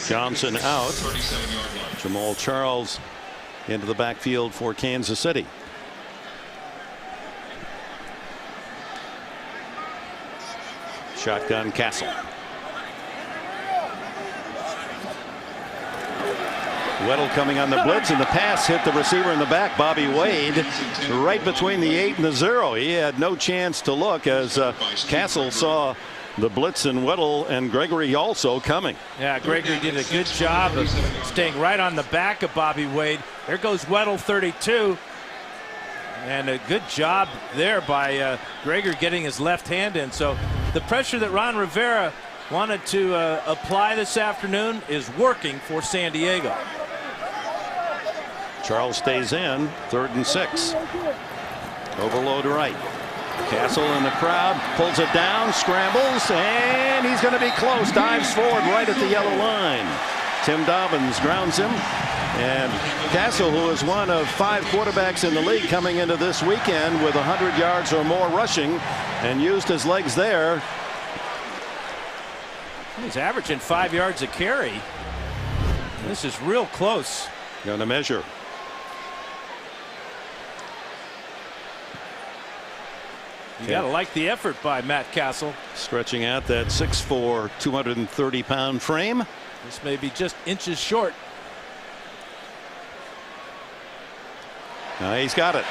Johnson out. Jamal Charles into the backfield for Kansas City. Shotgun Castle. Weddle coming on the blitz, and the pass hit the receiver in the back, Bobby Wade, right between the 8 and the 0. He had no chance to look as Castle saw the blitz and Weddle and Gregory also coming. Yeah, Gregory did a good job of staying right on the back of Bobby Wade. There goes Weddle, 32. And a good job there by Gregory getting his left hand in. So the pressure that Ron Rivera wanted to apply this afternoon is working for San Diego. Charles stays in, 3rd and 6. Overload right. Castle in the crowd, pulls it down, scrambles, and he's going to be close. Dives forward right at the yellow line. Tim Dobbins grounds him. And Castle, who is one of 5 quarterbacks in the league coming into this weekend with 100 yards or more rushing, and used his legs there. He's averaging 5 yards a carry. This is real close. Going to measure. You got to like the effort by Matt Castle. Stretching out that 6'4", 230-pound frame. This may be just inches short. Now he's got it.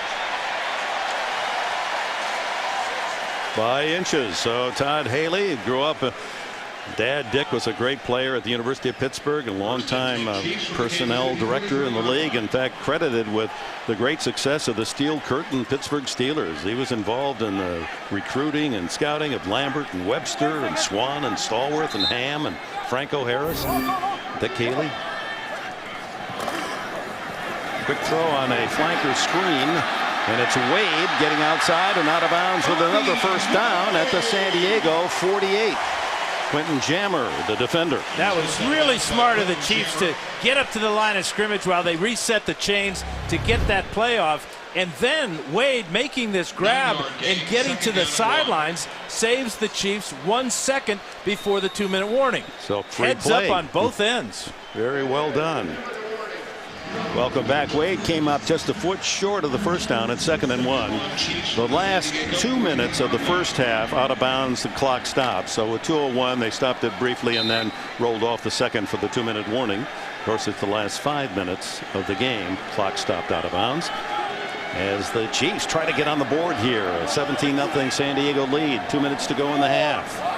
By inches. So Todd Haley grew up Dad Dick was a great player at the University of Pittsburgh, a longtime personnel director in the league. In fact, credited with the great success of the Steel Curtain Pittsburgh Steelers. He was involved in the recruiting and scouting of Lambert and Webster and Swan and Stallworth and Ham and Franco Harris, Dick Haley. Quick throw on a flanker screen, and it's Wade getting outside and out of bounds with another first down at the San Diego 48. Quentin Jammer, the defender. That was really smart of the Chiefs to get up to the line of scrimmage while they reset the chains to get that play off. And then Wade making this grab and getting to the sidelines saves the Chiefs 1 second before the 2-minute warning. So free heads play up on both ends. Very well done. Welcome back. Wade came up just a foot short of the first down at 2nd and 1. The last 2 minutes of the first half out of bounds, the clock stopped. So with 2:01 they stopped it briefly and then rolled off the second for the 2-minute warning. Of course, it's the last 5 minutes of the game. Clock stopped out of bounds as the Chiefs try to get on the board here. A 17-0 San Diego lead. 2 minutes to go in the half.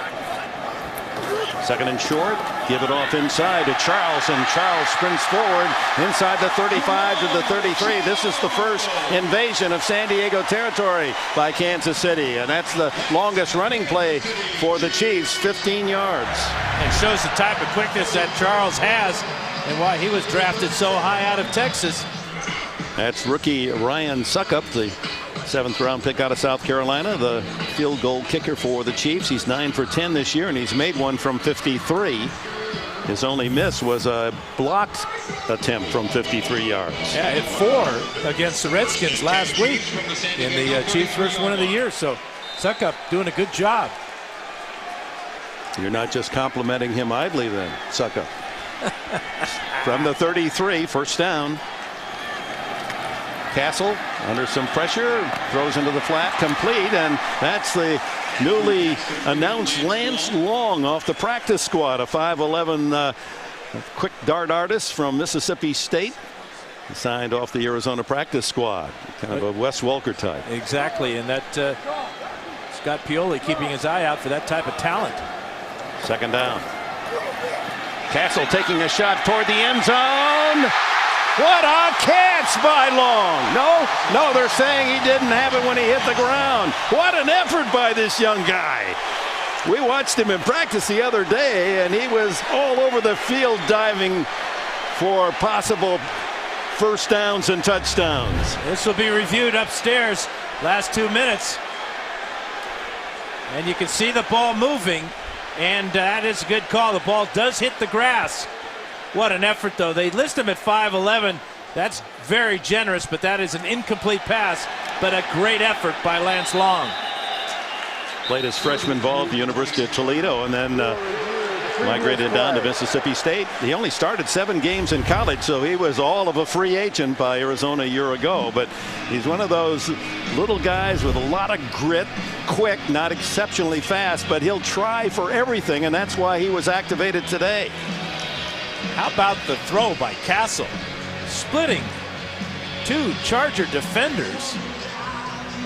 2nd and short. Give it off inside to Charles, and Charles sprints forward inside the 35 to the 33. This is the first invasion of San Diego territory by Kansas City, and that's the longest running play for the Chiefs, 15 yards. It shows the type of quickness that Charles has and why he was drafted so high out of Texas. That's rookie Ryan Suckup, the 7th-round pick out of South Carolina, the field goal kicker for the Chiefs. He's 9 for 10 this year, and he's made one from 53. His only miss was a blocked attempt from 53 yards. Yeah, hit 4 against the Redskins last week in the Chiefs' first win of the year. So Suckup doing a good job. You're not just complimenting him idly then, Suckup. From the 33, first down. Castle under some pressure, throws into the flat, complete, and that's the newly announced Lance Long off the practice squad, a 5'11" quick dart artist from Mississippi State, signed off the Arizona practice squad, kind of a Wes Welker type. Exactly, and that Scott Pioli keeping his eye out for that type of talent. 2nd down. Castle taking a shot toward the end zone. What a catch by Long. No, they're saying he didn't have it when he hit the ground. What an effort by this young guy. We watched him in practice the other day, and he was all over the field diving for possible first downs and touchdowns. This will be reviewed upstairs. Last 2 minutes. And you can see the ball moving, and that is a good call. The ball does hit the grass. What an effort, though. They list him at 5'11". That's very generous, but that is an incomplete pass, but a great effort by Lance Long. Played his freshman ball at the University of Toledo and then migrated down to Mississippi State. He only started 7 games in college, so he was all of a free agent by Arizona a year ago. But he's one of those little guys with a lot of grit, quick, not exceptionally fast, but he'll try for everything, and that's why he was activated today. How about the throw by Castle? Splitting 2 Charger defenders.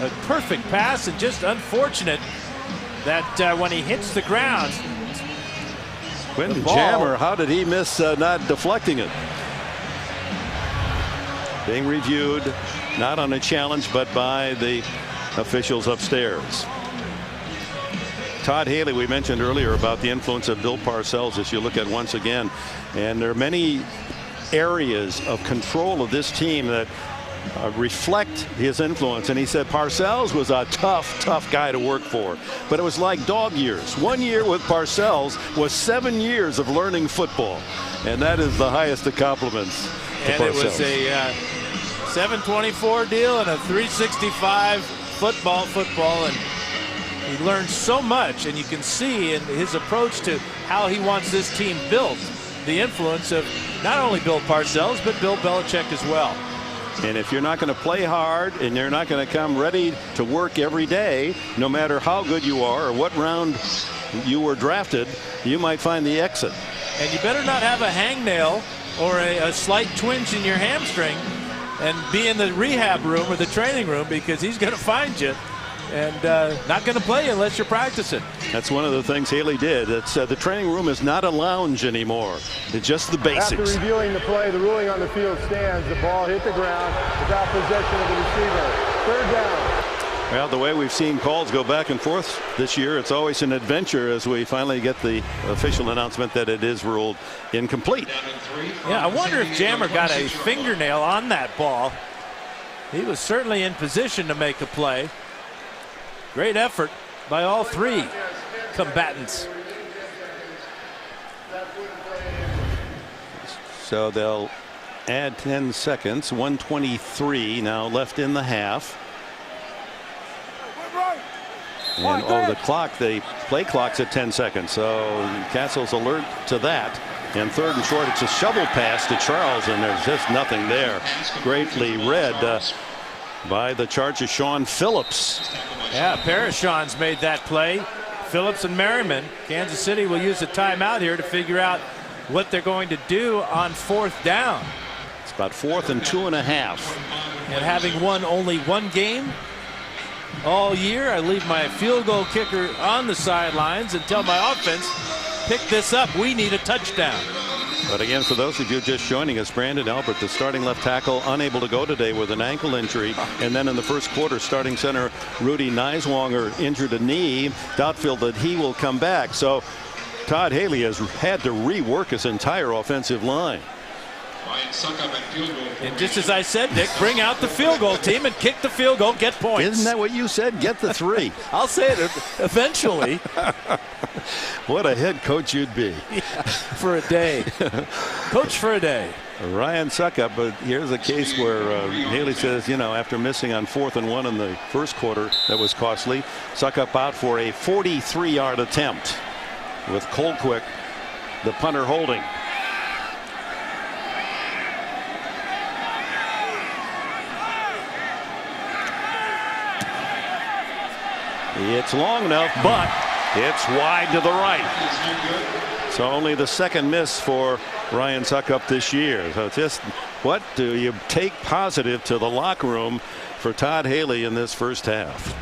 A perfect pass, and just unfortunate that when he hits the ground. Quentin Jammer, how did he miss not deflecting it? Being reviewed not on a challenge but by the officials upstairs. Todd Haley, we mentioned earlier about the influence of Bill Parcells, as you look at once again, and there are many areas of control of this team that reflect his influence. And he said Parcells was a tough guy to work for, but it was like dog years. 1 year with Parcells was 7 years of learning football, and that is the highest of compliments to and Parcells. It was a 724 deal and a 365 football, and he learned so much, and you can see in his approach to how he wants this team built the influence of not only Bill Parcells but Bill Belichick as well. And if you're not going to play hard and you're not going to come ready to work every day, no matter how good you are or what round you were drafted, you might find the exit. And you better not have a hangnail or a slight twinge in your hamstring and be in the rehab room or the training room, because he's going to find you and not going to play unless you're practicing. That's one of the things Haley did. It's the training room is not a lounge anymore. It's just the basics. After reviewing the play, the ruling on the field stands. The ball hit the ground without possession of the receiver. Third down. Well, the way we've seen calls go back and forth this year, it's always an adventure as we finally get the official announcement that it is ruled incomplete. Yeah, I wonder if Jammer got a fingernail on that ball. He was certainly in position to make a play. Great effort by all three combatants. So they'll add 10 seconds. 1:23 now left in the half. And the clock, the play clock's at 10 seconds. So Castle's alert to that. And third and short, it's a shovel pass to Charles, and there's just nothing there. Greatly read by the Chargers, Sean Phillips. Yeah, a pair of Sean's made that play. Phillips and Merriman. Kansas City will use a timeout here to figure out what they're going to do on fourth down. It's about 4th and 2.5. And having won only one game all year, I leave my field goal kicker on the sidelines and tell my offense, pick this up. We need a touchdown. But again, for those of you just joining us, Brandon Albert, the starting left tackle, unable to go today with an ankle injury. And then in the first quarter, starting center Rudy Neiswanger injured a knee. Doubtful that he will come back. So Todd Haley has had to rework his entire offensive line. And just as I said, Dick, bring out the field goal team and kick the field goal, get points. Isn't that what you said? Get the 3. I'll say it eventually. What a head coach you'd be. Yeah, for a day. Coach for a day. Ryan Succop, but here's a case where Haley says, you know, after missing on 4th and 1 in the first quarter, that was costly. Succop out for a 43-yard attempt with Colquitt, the punter, holding. It's long enough, but it's wide to the right. So only the second miss for Ryan Succop this year. So just what do you take positive to the locker room for Todd Haley in this first half?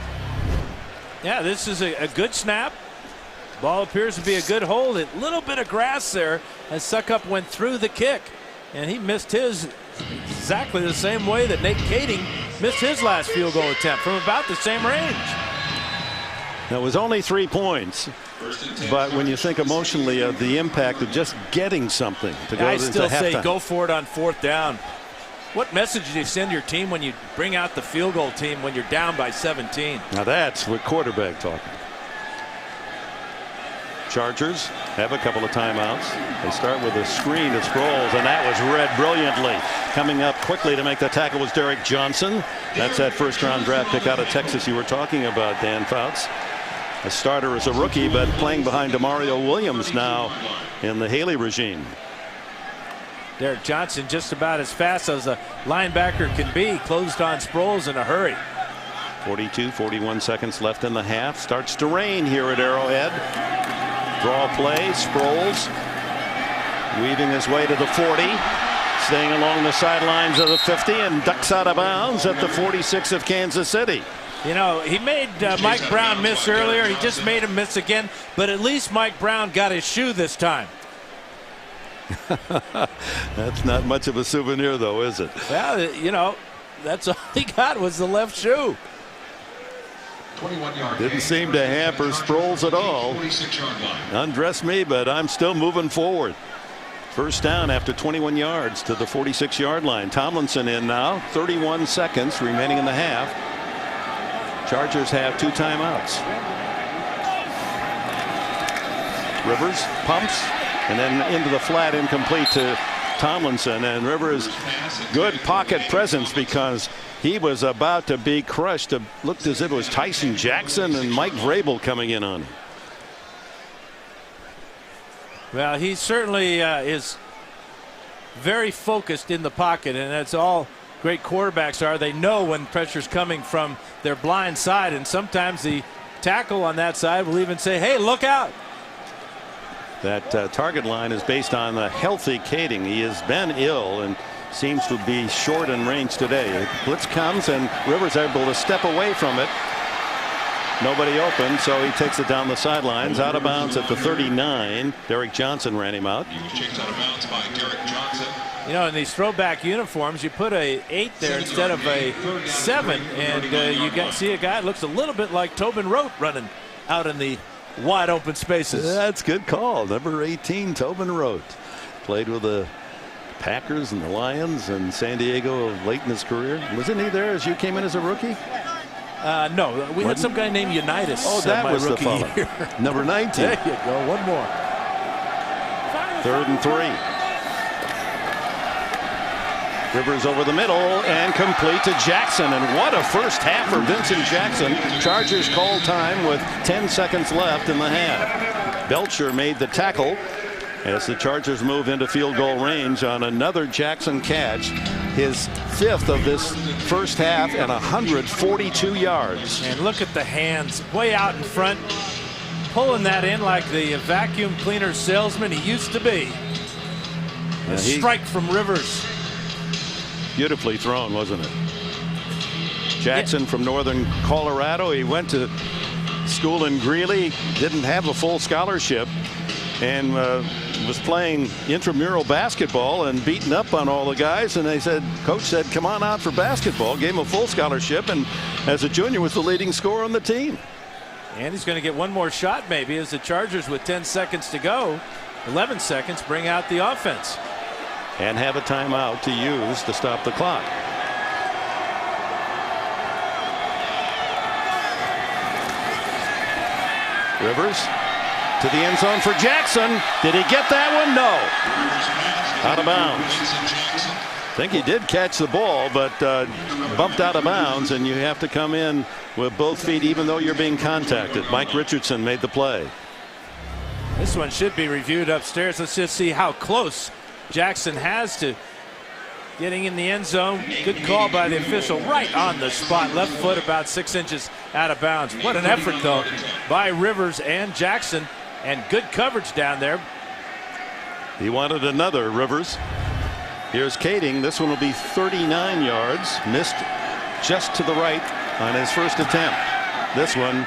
Yeah, this is a good snap. Ball appears to be a good hold. A little bit of grass there as Succop went through the kick. And he missed his exactly the same way that Nate Kading missed his last field goal attempt, from about the same range. That was only 3 points, but when you think emotionally of the impact of just getting something to go into halftime. I still say go for it on fourth down. What message do you send your team when you bring out the field goal team when you're down by 17? Now that's what quarterback talking. Chargers have a couple of timeouts. They start with a screen to Sproles, and that was read brilliantly. Coming up quickly to make the tackle was Derek Johnson. That's that first-round draft pick out of Texas you were talking about, Dan Fouts. A starter as a rookie, but playing behind Demario Williams now in the Haley regime. Derek Johnson just about as fast as a linebacker can be. Closed on Sproles in a hurry. 41 seconds left in the half. Starts to rain here at Arrowhead. Draw play. Sproles weaving his way to the 40. Staying along the sidelines of the 50 and ducks out of bounds at the 46 of Kansas City. You know, he made Mike Brown miss earlier. He just made him miss again. But at least Mike Brown got his shoe this time. That's not much of a souvenir, though, is it? Well, you know, that's all he got was the left shoe. Didn't seem to hamper Sproles at all. Undress me, but I'm still moving forward. First down after 21 yards to the 46-yard line. Tomlinson in now. 31 seconds remaining in the half. Chargers have 2 timeouts. Rivers pumps and then into the flat, incomplete to Tomlinson. And Rivers, good pocket presence because he was about to be crushed. It looked as if it was Tyson Jackson and Mike Vrabel coming in on him. Well, he certainly is very focused in the pocket, and that's all great quarterbacks are. They know when pressure's coming from their blind side, and sometimes the tackle on that side will even say, hey, look out. That target line is based on a healthy Kading. He has been ill and seems to be short in range today. Blitz comes and Rivers able to step away from it. Nobody open, so he takes it down the sidelines, out of bounds at the 39. Derek Johnson ran him out. He was chased out of bounds by Derek Johnson. You know, in these throwback uniforms, you put a 8 there instead of a 7, and you see a guy that looks a little bit like Tobin Rote running out in the wide open spaces. That's a good call. Number 18, Tobin Rote. Played with the Packers and the Lions and San Diego late in his career. Wasn't he there as you came in as a rookie? No, we had some guy named Unitas. Oh, that my was the rookie fellow. year. Number 19. There you go. One more. 3rd and 3. Rivers over the middle and complete to Jackson. And what a first half for Vincent Jackson. Chargers call time with 10 seconds left in the half. Belcher made the tackle as the Chargers move into field goal range on another Jackson catch. His 5th of this first half and 142 yards. And look at the hands way out in front, pulling that in like the vacuum cleaner salesman he used to be. A strike from Rivers. Beautifully thrown, wasn't it? Jackson from northern Colorado. He went to school in Greeley, didn't have a full scholarship, and was playing intramural basketball and beating up on all the guys. And they said, coach said, come on out for basketball. Gave him a full scholarship, and as a junior was the leading scorer on the team. And he's going to get one more shot maybe as the Chargers, with 10 seconds to go, 11 seconds, bring out the offense. And have a timeout to use to stop the clock. Rivers to the end zone for Jackson. Did he get that one? No. Out of bounds. I think he did catch the ball, but bumped out of bounds, and you have to come in with both feet even though you're being contacted. Mike Richardson made the play. This one should be reviewed upstairs. Let's just see how close Jackson has to getting in the end zone. Good call by the official right on the spot. Left foot about 6 inches out of bounds. What an effort, though, by Rivers and Jackson, and good coverage down there. He wanted another, Rivers. Here's Kading. This one will be 39 yards. Missed just to the right on his first attempt. This one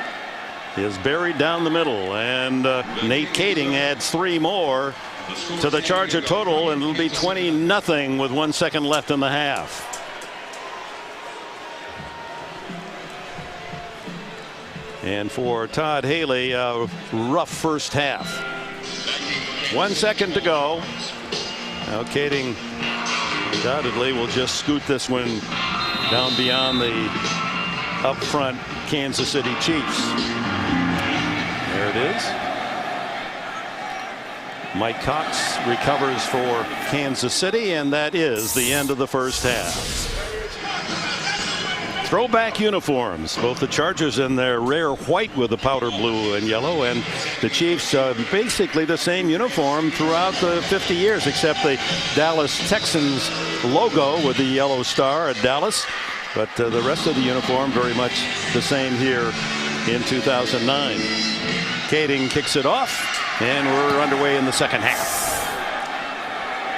is buried down the middle, and Nate Kading adds 3 more to the Charger total, and it'll be 20-0 with 1 second left in the half. And for Todd Haley, a rough first half. 1 second to go. Now Kading undoubtedly will just scoot this one down beyond the up front Kansas City Chiefs. There it is. Mike Cox recovers for Kansas City, and that is the end of the first half. Throwback uniforms, both the Chargers in their rare white with the powder blue and yellow, and the Chiefs basically the same uniform throughout the 50 years, except the Dallas Texans logo with the yellow star at Dallas. But the rest of the uniform very much the same here in 2009. Kading kicks it off, and we're underway in the second half.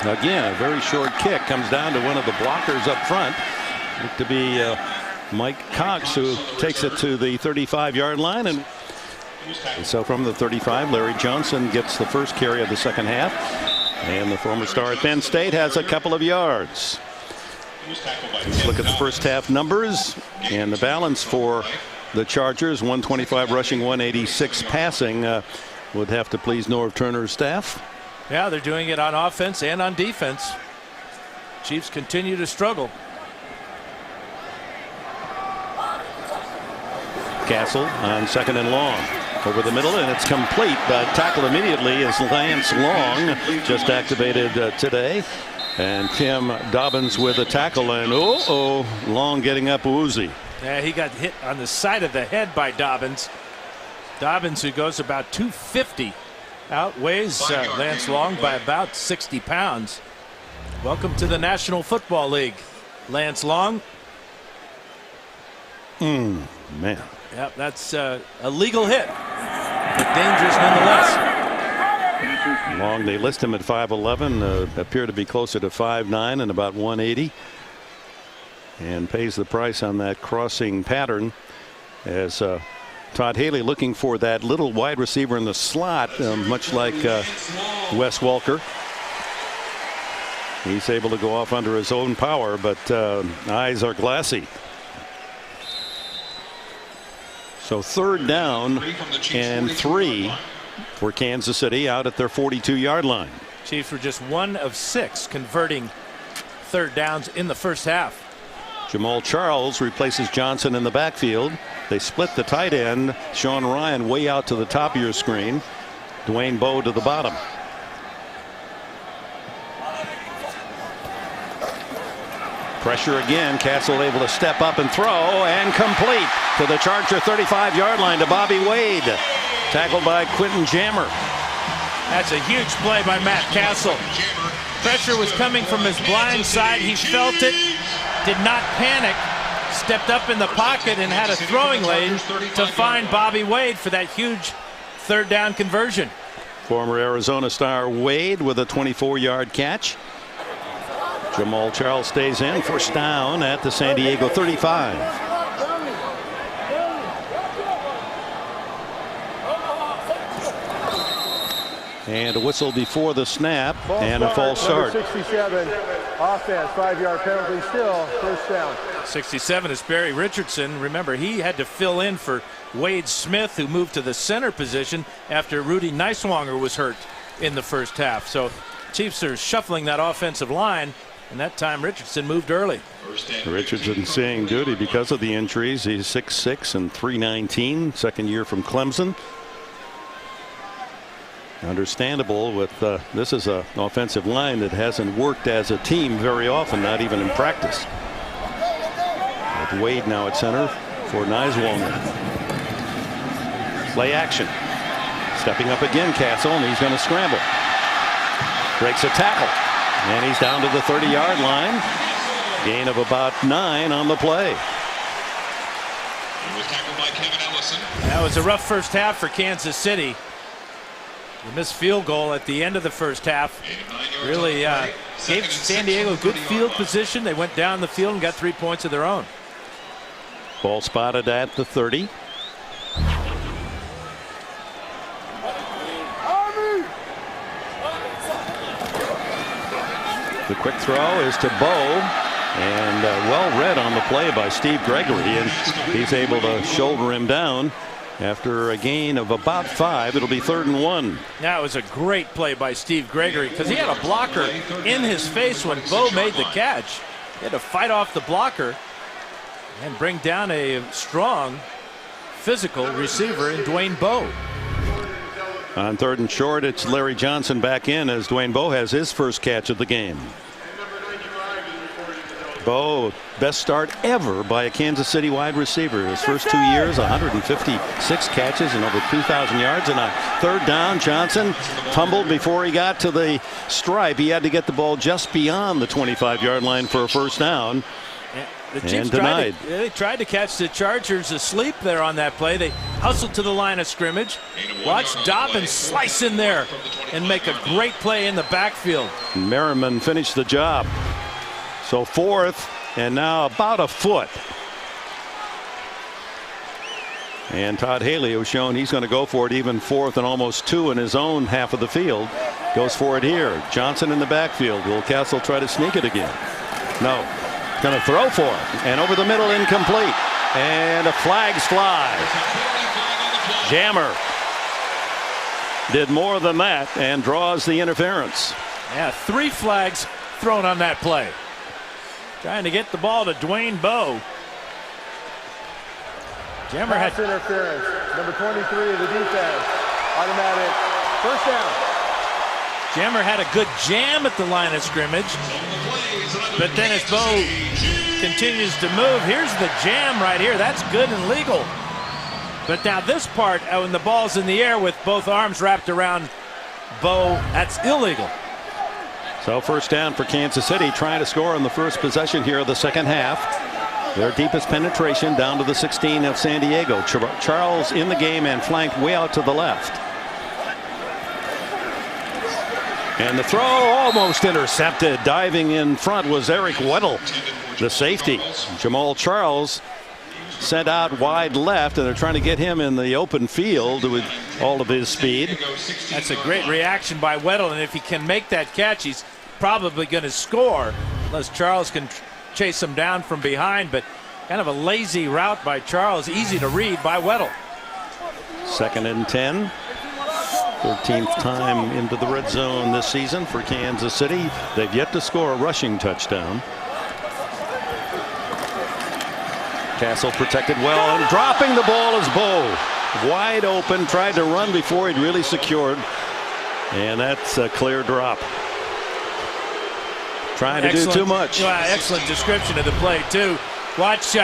Again, a very short kick comes down to one of the blockers up front. Looked to be Mike Cox, who takes it to the 35-yard line. And so from the 35, Larry Johnson gets the first carry of the second half. And the former star at Penn State has a couple of yards. Let's look at the first half numbers and the balance for the Chargers. 125 rushing, 186 passing. Would have to please Norv Turner's staff. Yeah, they're doing it on offense and on defense. Chiefs continue to struggle. Castle on 2nd and long. Over the middle, and it's complete, but tackled immediately is Lance Long, just activated today. And Tim Dobbins with a tackle, and Long getting up woozy. Yeah, he got hit on the side of the head by Dobbins. Dobbins, who goes about 250, outweighs Lance Long by about 60 pounds. Welcome to the National Football League, Lance Long. Man. Yep, that's a legal hit, but dangerous nonetheless. Long, they list him at 5'11", appear to be closer to 5'9" and about 180. And pays the price on that crossing pattern as Todd Haley looking for that little wide receiver in the slot, much like Wes Walker. He's able to go off under his own power, but eyes are glassy. So 3rd down and 3 for Kansas City out at their 42-yard line. Chiefs were just 1 of 6 converting 3rd downs in the first half. Jamal Charles replaces Johnson in the backfield. They split the tight end. Sean Ryan way out to the top of your screen. Dwayne Bowe to the bottom. Pressure again. Castle able to step up and throw and complete to the Charger 35-yard line to Bobby Wade. Tackled by Quentin Jammer. That's a huge play by Matt Castle. Pressure was coming from his blind side. He felt it, did not panic, stepped up in the pocket and had a throwing lane to find Bobby Wade for that huge 3rd down conversion. Former Arizona star Wade with a 24-yard catch. Jamal Charles stays in. 1st down at the San Diego 35. And a whistle before the snap and a false start. Number 67 offense, 5-yard penalty, still 1st down. 67 is Barry Richardson. Remember, he had to fill in for Wade Smith, who moved to the center position after Rudy Neiswanger was hurt in the first half. So Chiefs are shuffling that offensive line, and that time Richardson moved early. Richardson seeing duty because of the injuries. He's 6'6" and 319, 2nd year from Clemson. Understandable with this is an offensive line that hasn't worked as a team very often, not even in practice. With Wade now at center for Neiswanger. Play action. Stepping up again, Castle, and he's going to scramble. Breaks a tackle, and he's down to the 30-yard line. Gain of about 9 on the play. He was tackled by Kevin Ellison. That was a rough first half for Kansas City. The missed field goal at the end of the first half really gave San Diego good field position. They went down the field and got 3 points of their own. Ball spotted at the 30. The quick throw is to Bowe, and well read on the play by Steve Gregory, and he's able to shoulder him down. After a gain of about 5, it'll be 3rd and 1. That was a great play by Steve Gregory because he had a blocker in his face when Bowe made the catch. He had to fight off the blocker and bring down a strong physical receiver in Dwayne Bowe. On 3rd and short, it's Larry Johnson back in as Dwayne Bowe has his first catch of the game. Bowe, best start ever by a Kansas City wide receiver. His first 2 years, 156 catches and over 2,000 yards. And on 3rd down, Johnson tumbled before he got to the stripe. He had to get the ball just beyond the 25-yard line for a 1st down. The Chiefs tried to catch the Chargers asleep there on that play. They hustled to the line of scrimmage. Watch Dobbins slice in there and make a great play in the backfield. Merriman finished the job. So 4th and now about a foot. And Todd Haley has shown he's going to go for it even 4th and almost 2 in his own half of the field. Goes for it here. Johnson in the backfield. Will Castle try to sneak it again? No. Going to throw for it. And over the middle, incomplete. And a flags fly. Jammer did more than that and draws the interference. Yeah, 3 flags thrown on that play. Trying to get the ball to Dwayne Bowe. Jammer had Pass interference. Number 23 of the defense. Automatic 1st down. Jammer had a good jam at the line of scrimmage, but then as Bowe continues to move, here's the jam right here. That's good and legal. But now this part, when the ball's in the air with both arms wrapped around Bowe, that's illegal. So 1st down for Kansas City, trying to score on the first possession here of the 2nd half. Their deepest penetration down to the 16 of San Diego. Charles in the game and flanked way out to the left. And the throw almost intercepted. Diving in front was Eric Weddle, the safety. Jamal Charles sent out wide left, and they're trying to get him in the open field with all of his speed. That's a great reaction by Weddle, and if he can make that catch, he's probably going to score, unless Charles can chase him down from behind. But kind of a lazy route by Charles, easy to read by Weddle. 2nd and 10. 13th time into the red zone this season for Kansas City. They've yet to score a rushing touchdown. Castle protected well, and dropping the ball is Bo. Wide open, tried to run before he'd really secured, and that's a clear drop. Trying to do too much. Excellent description of the play too. Watch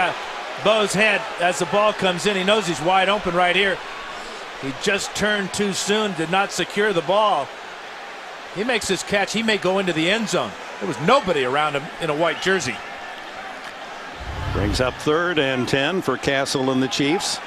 Bo's head as the ball comes in. He knows he's wide open right here. He just turned too soon, did not secure the ball. He makes this catch, he may go into the end zone. There was nobody around him in a white jersey. Brings up 3rd and 10 for Castle and the Chiefs.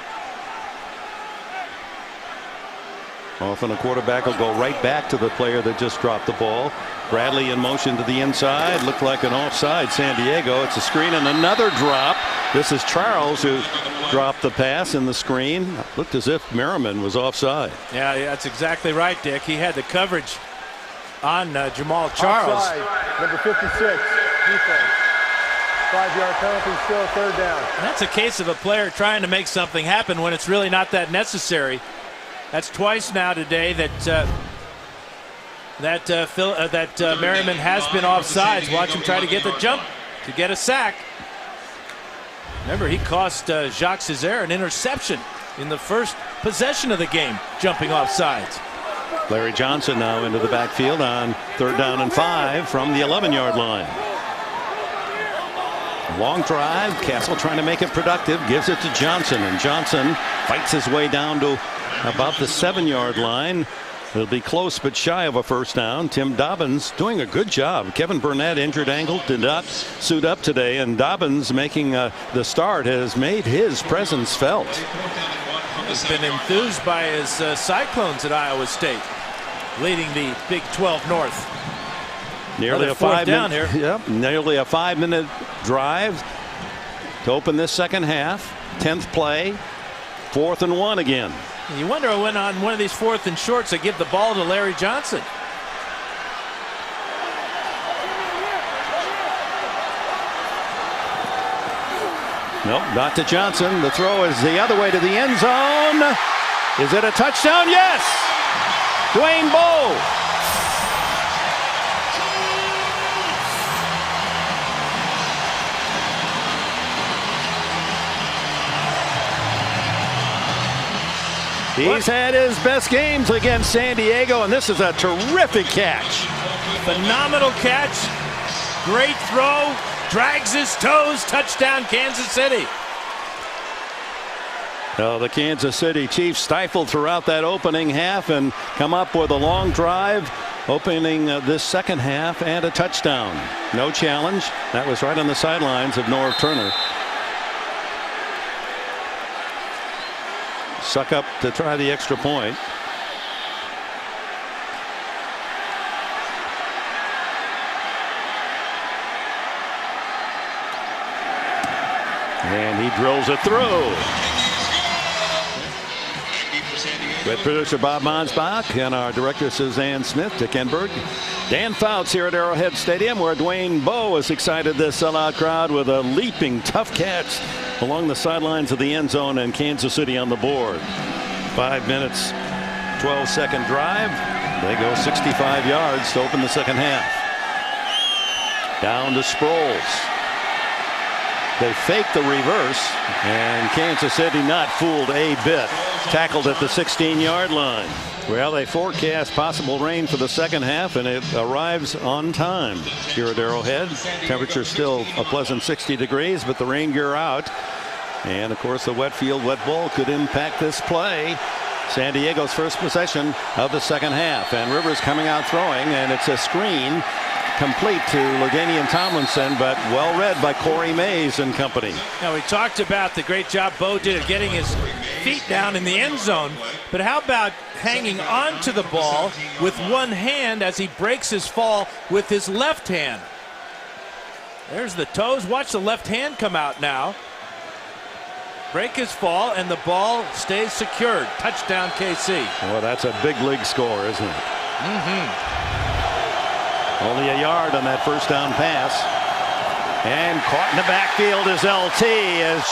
Often a quarterback will go right back to the player that just dropped the ball. Bradley in motion to the inside. Looked like an offside San Diego. It's a screen and another drop. This is Charles who dropped the pass in the screen. Looked as if Merriman was offside. Yeah, that's exactly right, Dick. He had the coverage on Jamal Charles. Offside, number 56, defense. 5-yard penalty, still 3rd down. And that's a case of a player trying to make something happen when it's really not that necessary. That's twice now today that Merriman has been offsides. Watch him try to get the jump to get a sack. Remember, he cost Jacques Césaire an interception in the first possession of the game, jumping offsides. Larry Johnson now into the backfield on 3rd down and 5 from the 11-yard line. Long drive. Castle trying to make it productive. Gives it to Johnson, and Johnson fights his way down to about the 7-yard line. It'll be close but shy of a first down. Tim Dobbins doing a good job. Kevin Burnett, injured ankle, did not suit up today, and Dobbins making the start has made his presence felt. He's been enthused by his Cyclones at Iowa State, leading the Big 12 North. Nearly a 5-minute, yep, nearly a 5-minute drive to open this second half. 10th play, 4th and 1 again. You wonder when on one of these 4th and shorts they give the ball to Larry Johnson. Nope, not to Johnson. The throw is the other way to the end zone. Is it a touchdown? Yes. Dwayne Bowe. He's had his best games against San Diego, and this is a terrific catch. Phenomenal catch. Great throw. Drags his toes. Touchdown, Kansas City. Well, the Kansas City Chiefs stifled throughout that opening half and come up with a long drive, opening this second half, and a touchdown. No challenge. That was right on the sidelines of Norv Turner. Suck up to try the extra point. And he drills it through. With producer Bob Monsbach and our director Suzanne Smith, Dick Enberg, Dan Fouts here at Arrowhead Stadium, where Dwayne Bowe has excited this sellout crowd with a leaping tough catch along the sidelines of the end zone, and Kansas City on the board. 5 minutes, 12-second drive. They go 65 yards to open the second half. Down to Sproles. They fake the reverse, and Kansas City not fooled a bit. Tackled at the 16-yard line. Well, they forecast possible rain for the second half, and it arrives on time here at Arrowhead. Temperature still a pleasant 60 degrees, but the rain gear out. And of course, the wet field, wet ball could impact this play. San Diego's first possession of the second half, and Rivers coming out throwing, and it's a screen complete to LaDainian Tomlinson, but well read by Corey Mays and company. Now, we talked about the great job Bo did of getting his feet down in the end zone, but how about hanging on to the ball with one hand as he breaks his fall with his left hand? There's the toes. Watch the left hand come out now. break his fall, and the ball stays secured. Touchdown, KC. Well, that's a big league score, isn't it? Only a yard on that first down pass. And caught in the backfield is LT as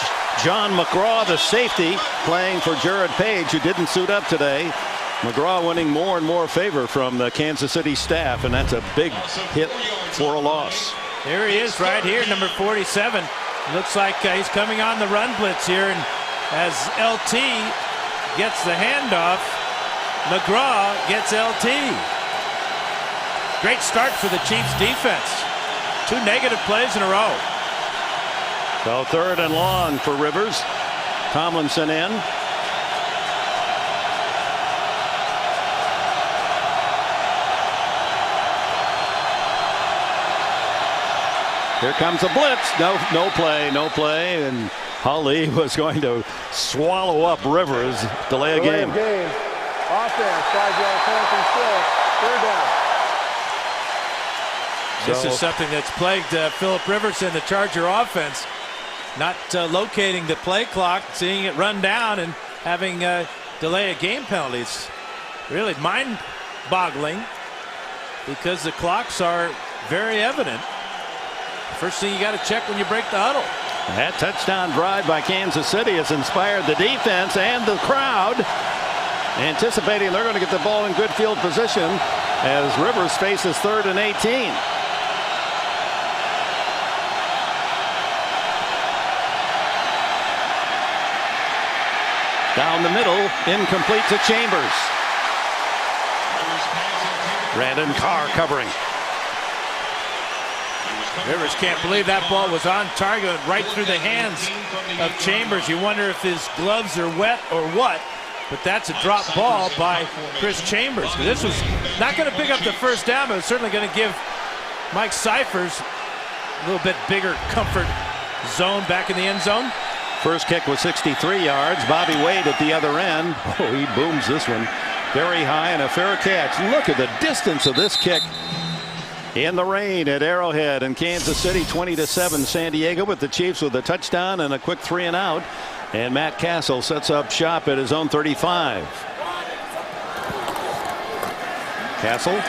John McGraw, the safety, playing for Jared Page, who didn't suit up today. McGraw winning more and more favor from the Kansas City staff, and that's a big hit for a loss. There he is right here, number 47. Looks like he's coming on the run blitz here, and as LT gets the handoff, McGraw gets LT. Great start for the Chiefs defense. 2 negative plays in a row. So 3rd and long for Rivers. Tomlinson in. Here comes a blitz. No play. And Holly was going to swallow up Rivers. Delay a game. Offense, 5-yard penalty still. 3rd down. This is something that's plagued Philip Rivers and the Charger offense. Not locating the play clock, seeing it run down, and having delay of game penalties. Really mind-boggling because the clocks are very evident. First thing you got to check when you break the huddle. That touchdown drive by Kansas City has inspired the defense and the crowd, anticipating they're going to get the ball in good field position as Rivers faces 3rd and 18. Down the middle, incomplete to Chambers. Brandon Carr covering. Rivers can't believe that ball was on target right through the hands of Chambers. You wonder if his gloves are wet or what, but that's a drop ball by Chris Chambers. This was not going to pick up the first down, but it's certainly going to give Mike Cyphers a little bit bigger comfort zone back in the end zone. First kick was 63 yards. Bobby Wade at the other end. Oh, he booms this one very high, and a fair catch. Look at the distance of this kick. In the rain at Arrowhead in Kansas City, 20-7 San Diego, with the Chiefs with a touchdown and a quick 3 and out. And Matt Castle sets up shop at his own 35. Castle,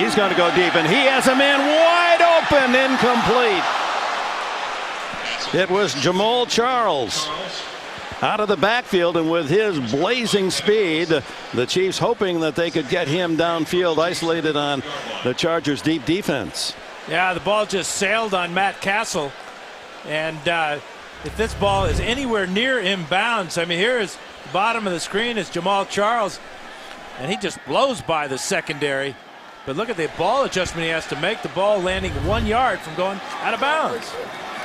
he's going to go deep, and he has a man wide open, incomplete. It was Jamal Charles out of the backfield, and with his blazing speed, the Chiefs hoping that they could get him downfield, isolated on the Chargers' deep defense. Yeah, the ball just sailed on Matt Castle, and if this ball is anywhere near inbounds, I mean, here is the bottom of the screen is Jamal Charles, and he just blows by the secondary. But look at the ball adjustment he has to make. The ball landing 1 yard from going out of bounds.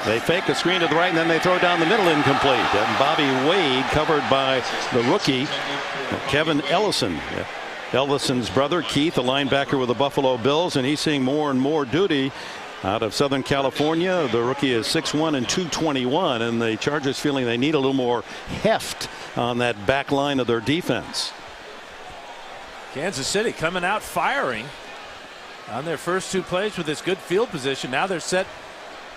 They fake a screen to the right, and then they throw down the middle, incomplete. And Bobby Wade covered by the rookie, Kevin Ellison. Ellison's brother, Keith, a linebacker with the Buffalo Bills, and he's seeing more and more duty out of Southern California. The rookie is 6'1" and 221, and the Chargers feeling they need a little more heft on that back line of their defense. Kansas City coming out firing on their first 2 plays with this good field position. Now they're set,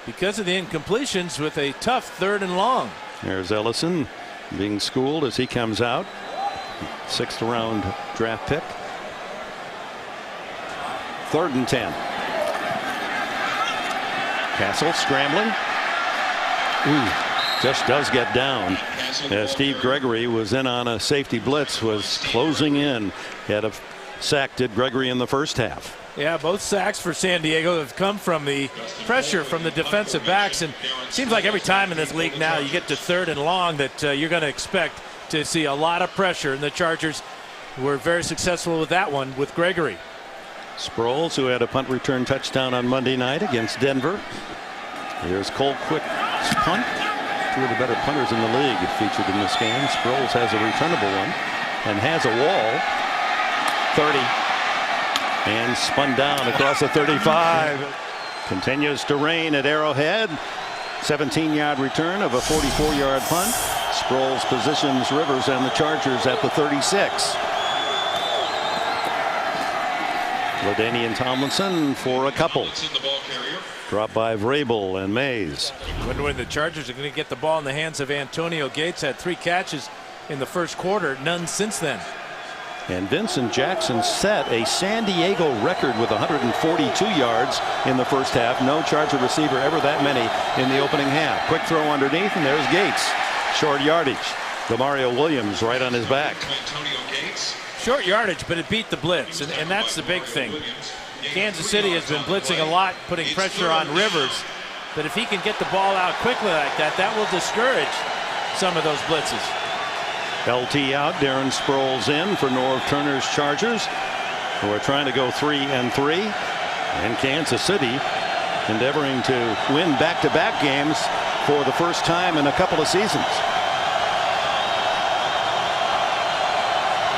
because of the incompletions, with a tough 3rd and long. There's Ellison being schooled as he comes out. 6th round draft pick. 3rd and 10. Castle scrambling. Just does get down. As Steve Gregory was in on a safety blitz, was closing in. He had a sack, did Gregory, in the first half. Yeah, both sacks for San Diego have come from the pressure from the defensive backs, and it seems like every time in this league now you get to 3rd and long that you're going to expect to see a lot of pressure, and the Chargers were very successful with that one with Gregory. Sproles, who had a punt return touchdown on Monday night against Denver. Here's Cole Quick's punt. 2 of the better punters in the league featured in this game. Sproles has a returnable one and has a wall. 30. And spun down across the 35. Continues to rain at Arrowhead. 17-yard return of a 44-yard punt. Sproles positions Rivers and the Chargers at the 36. LaDainian Tomlinson for a couple. Tomlinson, the ball carrier. Drop by Vrabel and Mays. Wonder when the Chargers are going to get the ball in the hands of Antonio Gates. Had 3 catches in the first quarter, none since then. And Vincent Jackson set a San Diego record with 142 yards in the first half. No Charger receiver ever that many in the opening half. Quick throw underneath, and there's Gates. Short yardage. Demario Williams right on his back. Antonio Gates. Short yardage, but it beat the blitz, and that's the big thing. Kansas City has been blitzing a lot, putting pressure on Rivers. But if he can get the ball out quickly like that, that will discourage some of those blitzes. LT out. Darren Sproles in for Norv Turner's Chargers, who are trying to go 3-3. And Kansas City endeavoring to win back-to-back games for the first time in a couple of seasons.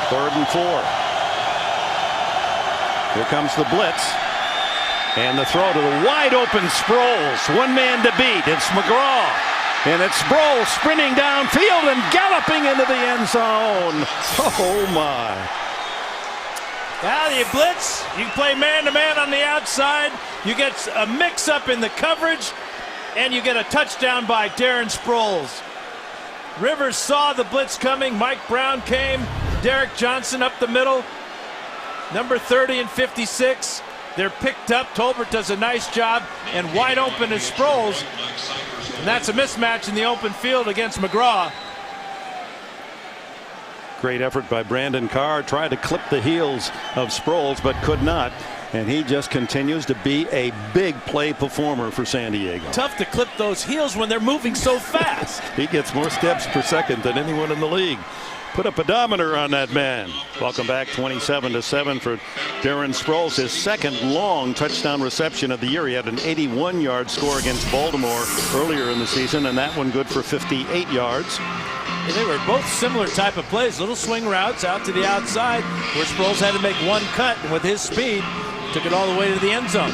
3rd and 4. Here comes the blitz. And the throw to the wide open Sproles. One man to beat. It's McGraw. And it's Sproles sprinting downfield and galloping into the end zone. Oh my. Now you blitz, you can play man-to-man on the outside, you get a mix-up in the coverage, and you get a touchdown by Darren Sproles. Rivers saw the blitz coming, Mike Brown came, Derek Johnson up the middle, number 30 and 56. They're picked up, Tolbert does a nice job, and wide open is Sproles. And that's a mismatch in the open field against McGraw. Great effort by Brandon Carr. Tried to clip the heels of Sproles, but could not. And he just continues to be a big play performer for San Diego. Tough to clip those heels when they're moving so fast. He gets more steps per second than anyone in the league. Put a pedometer on that man. Welcome back. 27-7 for Darren Sproles, his second long touchdown reception of the year. He had an 81-yard score against Baltimore earlier in the season, and that one good for 58 yards. They were both similar type of plays, little swing routes out to the outside where Sproles had to make one cut, and with his speed took it all the way to the end zone.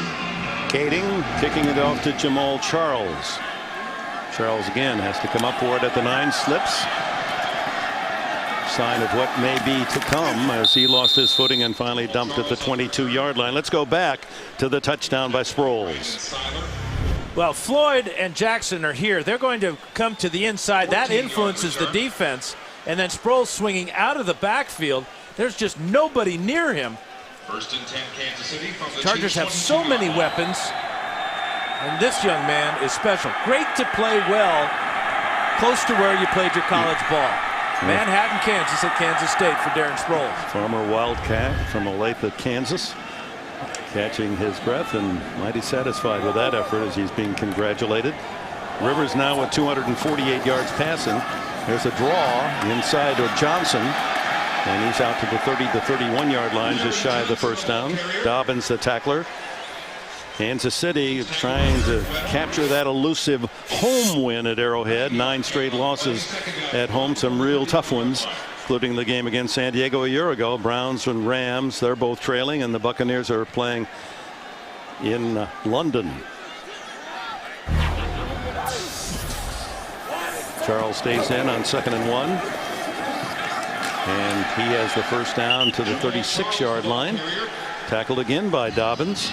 Kading kicking it off to Jamal Charles. Charles again has to come up for it at the 9, slips. Sign of what may be to come as he lost his footing and finally dumped at the 22-yard line. Let's go back to the touchdown by Sproles. Well, Floyd and Jackson are here. They're going to come to the inside. That influences the defense. And then Sproles swinging out of the backfield. There's just nobody near him. 1st and 10, Kansas City from the Chargers have so many weapons. And this young man is special. Great to play well close to where you played your college ball. Manhattan, Kansas at Kansas State for Darren Sproles. Former Wildcat from Olathe, Kansas. Catching his breath and mighty satisfied with that effort as he's being congratulated. Rivers now with 248 yards passing. There's a draw inside of Johnson. And he's out to the 30 to 31 yard line, just shy of the first down. Dobbins the tackler. Kansas City trying to capture that elusive home win at Arrowhead. 9 straight losses at home, some real tough ones, including the game against San Diego a year ago. Browns and Rams, they're both trailing, and the Buccaneers are playing in London. Charles stays in on 2nd and 1. And he has the first down to the 36-yard line. Tackled again by Dobbins.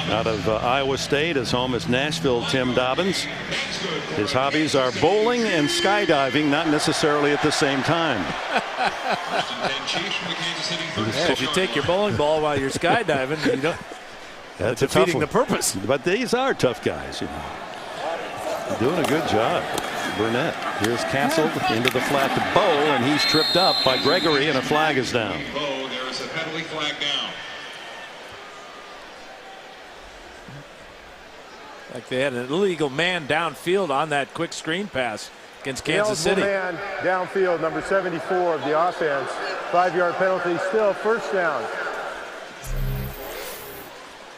Out of Iowa State. His home is Nashville. Tim Dobbins. His hobbies are bowling and skydiving, not necessarily at the same time. Yeah, if you take your bowling ball while you're skydiving, you don't. That's a defeating tough the purpose. But these are tough guys, you know. Doing a good job. Burnett. Here's Castle into the flat to Bow, and he's tripped up by Gregory, and a flag is down. Bow, there is a penalty flag down. Like they had an illegal man downfield on that quick screen pass against Kansas City. Man downfield, number 74 of the offense. 5-yard penalty, still first down.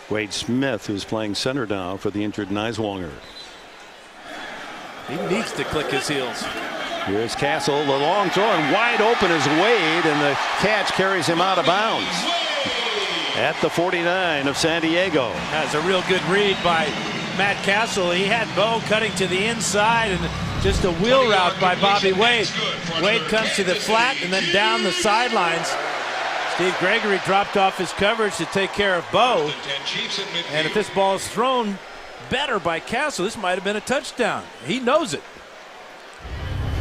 Wade Smith, who's playing center now for the injured Niswonger. He needs to click his heels. Here's Castle, the long throw, and wide open is Wade, and the catch carries him out of bounds at the 49 of San Diego. That's a real good read by Matt Castle. He had Bo cutting to the inside, and just a wheel route by Bobby Wade. Wade comes to the flat and then down the sidelines. Steve Gregory dropped off his coverage to take care of Bo. Chiefs in midfield. And if this ball is thrown better by Castle, this might have been a touchdown. He knows it.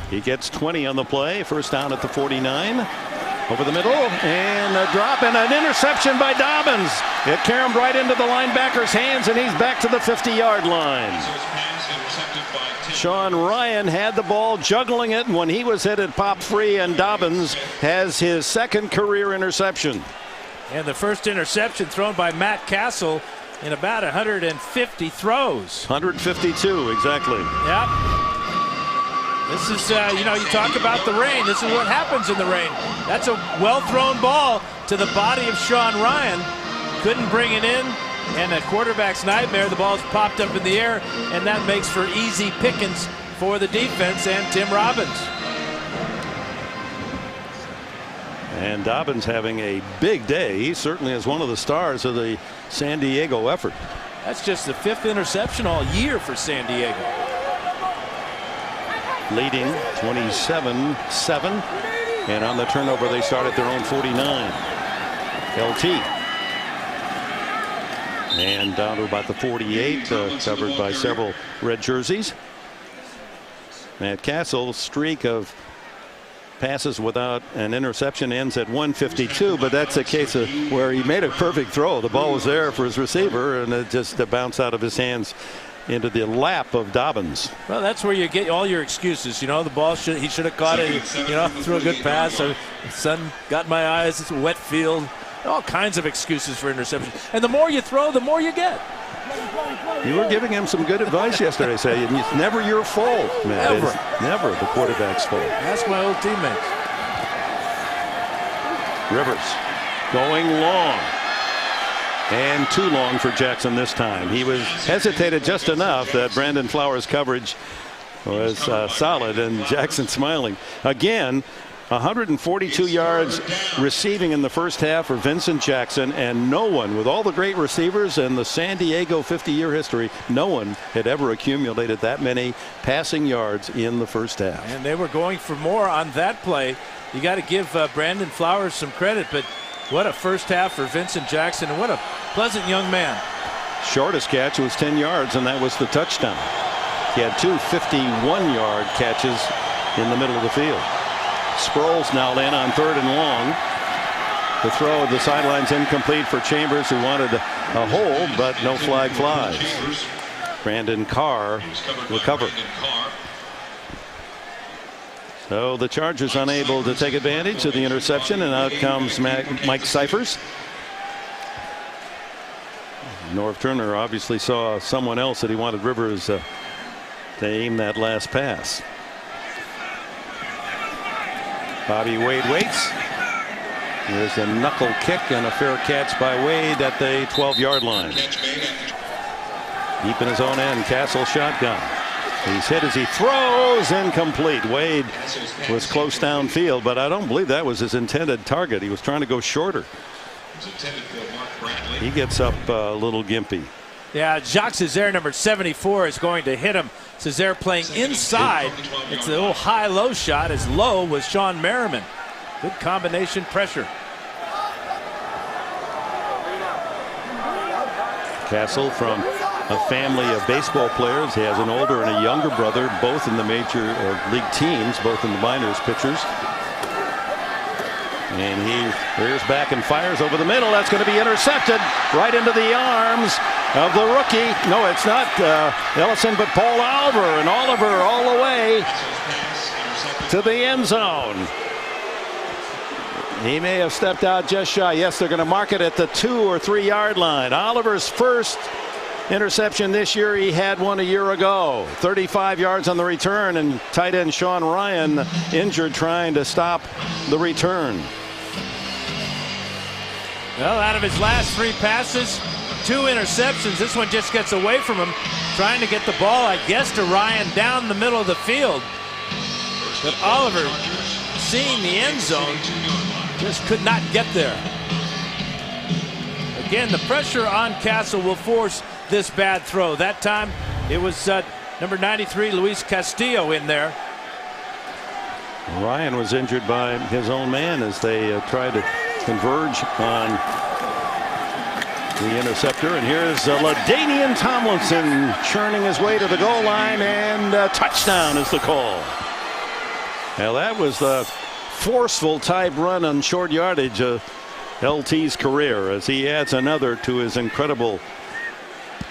He gets 20 on the play. First down at the 49. Over the middle, and a drop and an interception by Dobbins. It caromed right into the linebacker's hands, and he's back to the 50-yard line. So his pass intercepted by Tim. Sean Ryan had the ball, juggling it, and when he was hit, it popped free, and Dobbins has his second career interception. And the first interception thrown by Matt Castle in about 150 throws. 152, exactly. Yep. This is, you know, you talk about the rain. This is what happens in the rain. That's a well-thrown ball to the body of Sean Ryan. Couldn't bring it in, and a quarterback's nightmare. The ball's popped up in the air, and that makes for easy pickings for the defense and Tim Robbins. And Dobbins having a big day. He certainly is one of the stars of the San Diego effort. That's just the 5th interception all year for San Diego. Leading 27-7, and on the turnover they start at their own 49. LT, and down to about the 48, covered by several red jerseys. Matt Castle's streak of passes without an interception ends at 152, but that's a case of where he made a perfect throw. The ball was there for his receiver, and it just bounced out of his hands into the lap of Dobbins. Well, that's where you get all your excuses. You know, the ball he should have caught it. You know, threw a good pass. Or the sun got my eyes. It's a wet field. All kinds of excuses for interception. And the more you throw, the more you get. You were giving him some good advice yesterday, saying it's never your fault, man. Never. It's never the quarterback's fault. Ask my old teammates. Rivers going long. And too long for Jackson this time. He was hesitated just enough that Brandon Flowers' coverage was solid, and Jackson smiling. Again, 142 yards receiving in the first half for Vincent Jackson, and no one, with all the great receivers and the San Diego 50-year history, no one had ever accumulated that many passing yards in the first half. And they were going for more on that play. You got to give Brandon Flowers some credit, but what a first half for Vincent Jackson, and what a pleasant young man. Shortest catch was 10 yards, and that was the touchdown. He had two 51-yard catches in the middle of the field. Sproles now in on 3rd and long. The throw of the sidelines incomplete for Chambers, who wanted a hold, but no flag flies. Brandon Carr will cover. So the Chargers unable to take advantage of the interception, and out comes Mike Cyphers. Norv Turner obviously saw someone else that he wanted Rivers to aim that last pass. Bobby Wade waits. There's a knuckle kick and a fair catch by Wade at the 12-yard line. Deep in his own end, Castle shotgun. He's hit as he throws, incomplete. Wade was close downfield, but I don't believe that was his intended target. He was trying to go shorter. He gets up a little gimpy. Yeah, Jacques Césaire, number 74, is going to hit him. Césaire playing inside. It's a little high-low shot. As low was Sean Merriman. Good combination pressure. Castle from a family of baseball players. He has an older and a younger brother, both in the major league teams, both in the minors, pitchers. And he rears back and fires over the middle. That's going to be intercepted right into the arms of the rookie. No, it's not Ellison, but Paul Oliver. And Oliver all the way to the end zone. He may have stepped out just shy. Yes, they're going to mark it at the 2 or 3 yard line. Oliver's first interception this year. He had one a year ago. 35 yards on the return, and tight end Sean Ryan injured trying to stop the return. Well, out of his last 3 passes, 2 interceptions. This one just gets away from him, trying to get the ball, I guess, to Ryan down the middle of the field. But Oliver, seeing the end zone, just could not get there. Again, the pressure on Castle will force this bad throw. That time it was number 93 Luis Castillo in there. Ryan was injured by his own man as they tried to converge on the interceptor. And here's LaDainian Tomlinson churning his way to the goal line, and touchdown is the call. Now that was the forceful type run on short yardage of LT's career, as he adds another to his incredible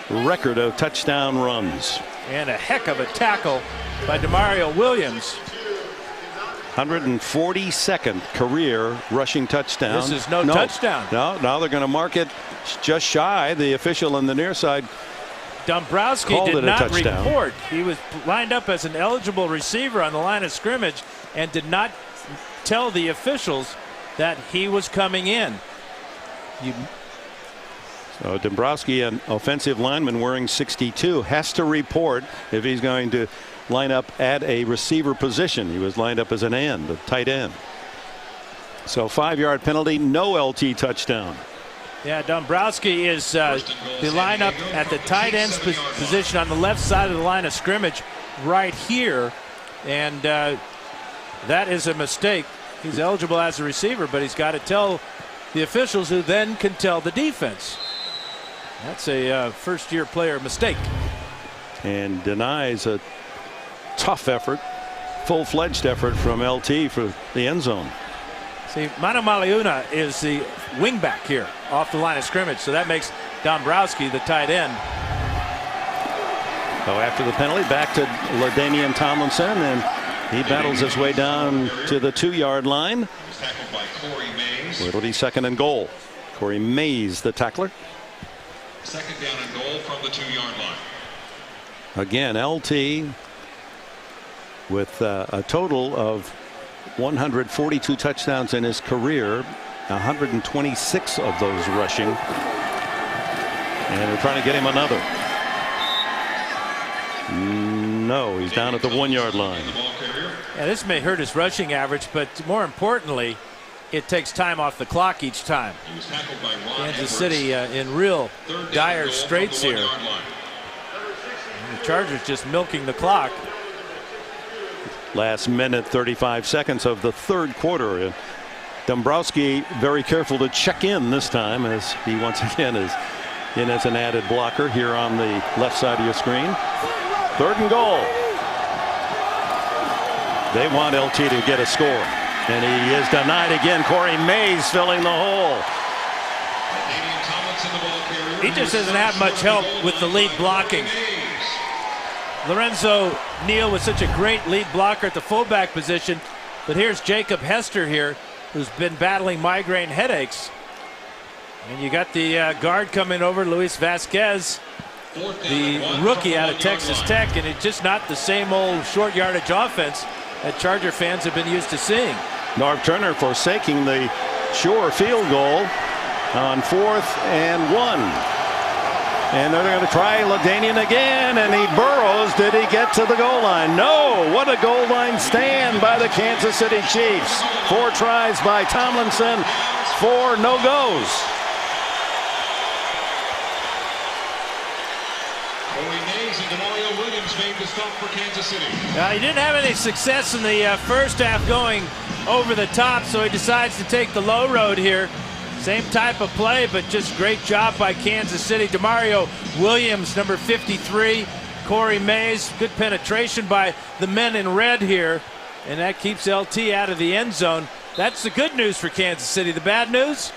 record of touchdown runs. And a heck of a tackle by Demario Williams. 142nd career rushing touchdown. This is no touchdown. No, now they're going to mark it just shy. The official on the near side Dombrowski did not report. He was lined up as an eligible receiver on the line of scrimmage and did not tell the officials that he was coming in. So Dombrowski, an offensive lineman wearing 62, has to report if he's going to line up at a receiver position. He was lined up as an end, a tight end. So 5-yard penalty, no LT touchdown. Yeah, Dombrowski is the lineup at the tight end position on the left side of the line of scrimmage right here, and that is a mistake. He's eligible as a receiver, but he's got to tell the officials, who then can tell the defense. That's a first-year player mistake. And denies a tough effort, full-fledged effort from LT for the end zone. See, Manu Maliuna is the wingback here off the line of scrimmage, so that makes Dombrowski the tight end. So after the penalty, back to LaDainian Tomlinson, and he battles his way down to the 2-yard line. Tackled by Corey Mays. It'll be 2nd and goal. Corey Mays, the tackler. 2nd down and goal from the 2-yard line. Again, LT with a total of 142 touchdowns in his career, 126 of those rushing, and they're trying to get him another. No, he's down at the 1-yard line. Yeah, this may hurt his rushing average, but more importantly, it takes time off the clock each time. He was tackled by Ron Kansas Edwards. City in real dire straits here. The Chargers just milking the clock. Last minute 35 seconds of the third quarter. Dombrowski very careful to check in this time, as he once again is in as an added blocker here on the left side of your screen. 3rd and goal. They want LT to get a score, and he is denied again. Corey Mays filling the hole. He just doesn't have much help with the lead blocking. Lorenzo Neal was such a great lead blocker at the fullback position, but here's Jacob Hester here, who's been battling migraine headaches. And you got the guard coming over, Luis Vasquez, the rookie out of Texas Tech, and it's just not the same old short yardage offense that Charger fans have been used to seeing. Norv Turner forsaking the sure field goal on 4th and 1. And they're going to try LaDainian again, and he burrows. Did he get to the goal line? No. What a goal line stand by the Kansas City Chiefs. 4 tries by Tomlinson, 4 no-goes. Corey Mays and Demario Williams made the stop for Kansas City. He didn't have any success in the first half going over the top, so he decides to take the low road here. Same type of play, but just great job by Kansas City. Demario Williams, number 53. Corey Mays, good penetration by the men in red here, and that keeps LT out of the end zone. That's the good news for Kansas City. The bad news,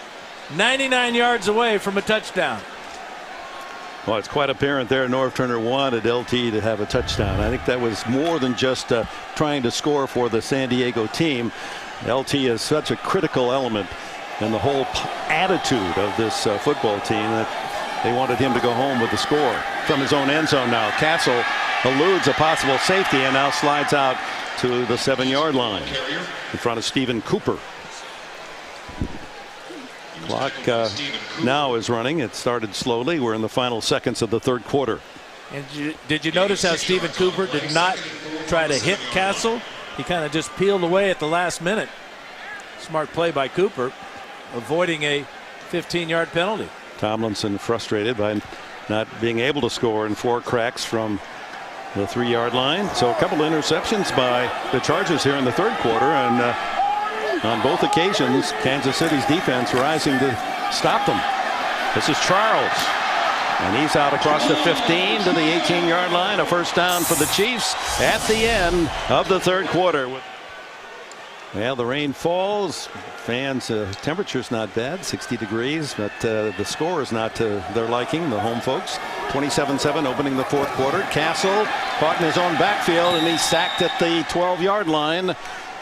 99 yards away from a touchdown. Well, it's quite apparent there Norv Turner wanted LT to have a touchdown. I think that was more than just trying to score for the San Diego team. LT is such a critical element in the whole attitude of this football team that they wanted him to go home with the score. From his own end zone now, Castle eludes a possible safety and now slides out to the 7-yard line in front of Stephen Cooper. Clock now is running. It started slowly. We're in the final seconds of the third quarter. And did you notice how Stephen Cooper did not try to hit Castle? He kind of just peeled away at the last minute. Smart play by Cooper, avoiding a 15-yard penalty. Tomlinson frustrated by not being able to score in 4 cracks from the 3-yard line. So a couple of interceptions by the Chargers here in the third quarter, and on both occasions, Kansas City's defense rising to stop them. This is Charles. And he's out across the 15 to the 18-yard line. A first down for the Chiefs at the end of the third quarter. Well, the rain falls. Fans, temperature's not bad, 60 degrees, but the score is not to their liking, the home folks. 27-7 opening the fourth quarter. Castle caught in his own backfield, and he's sacked at the 12-yard line.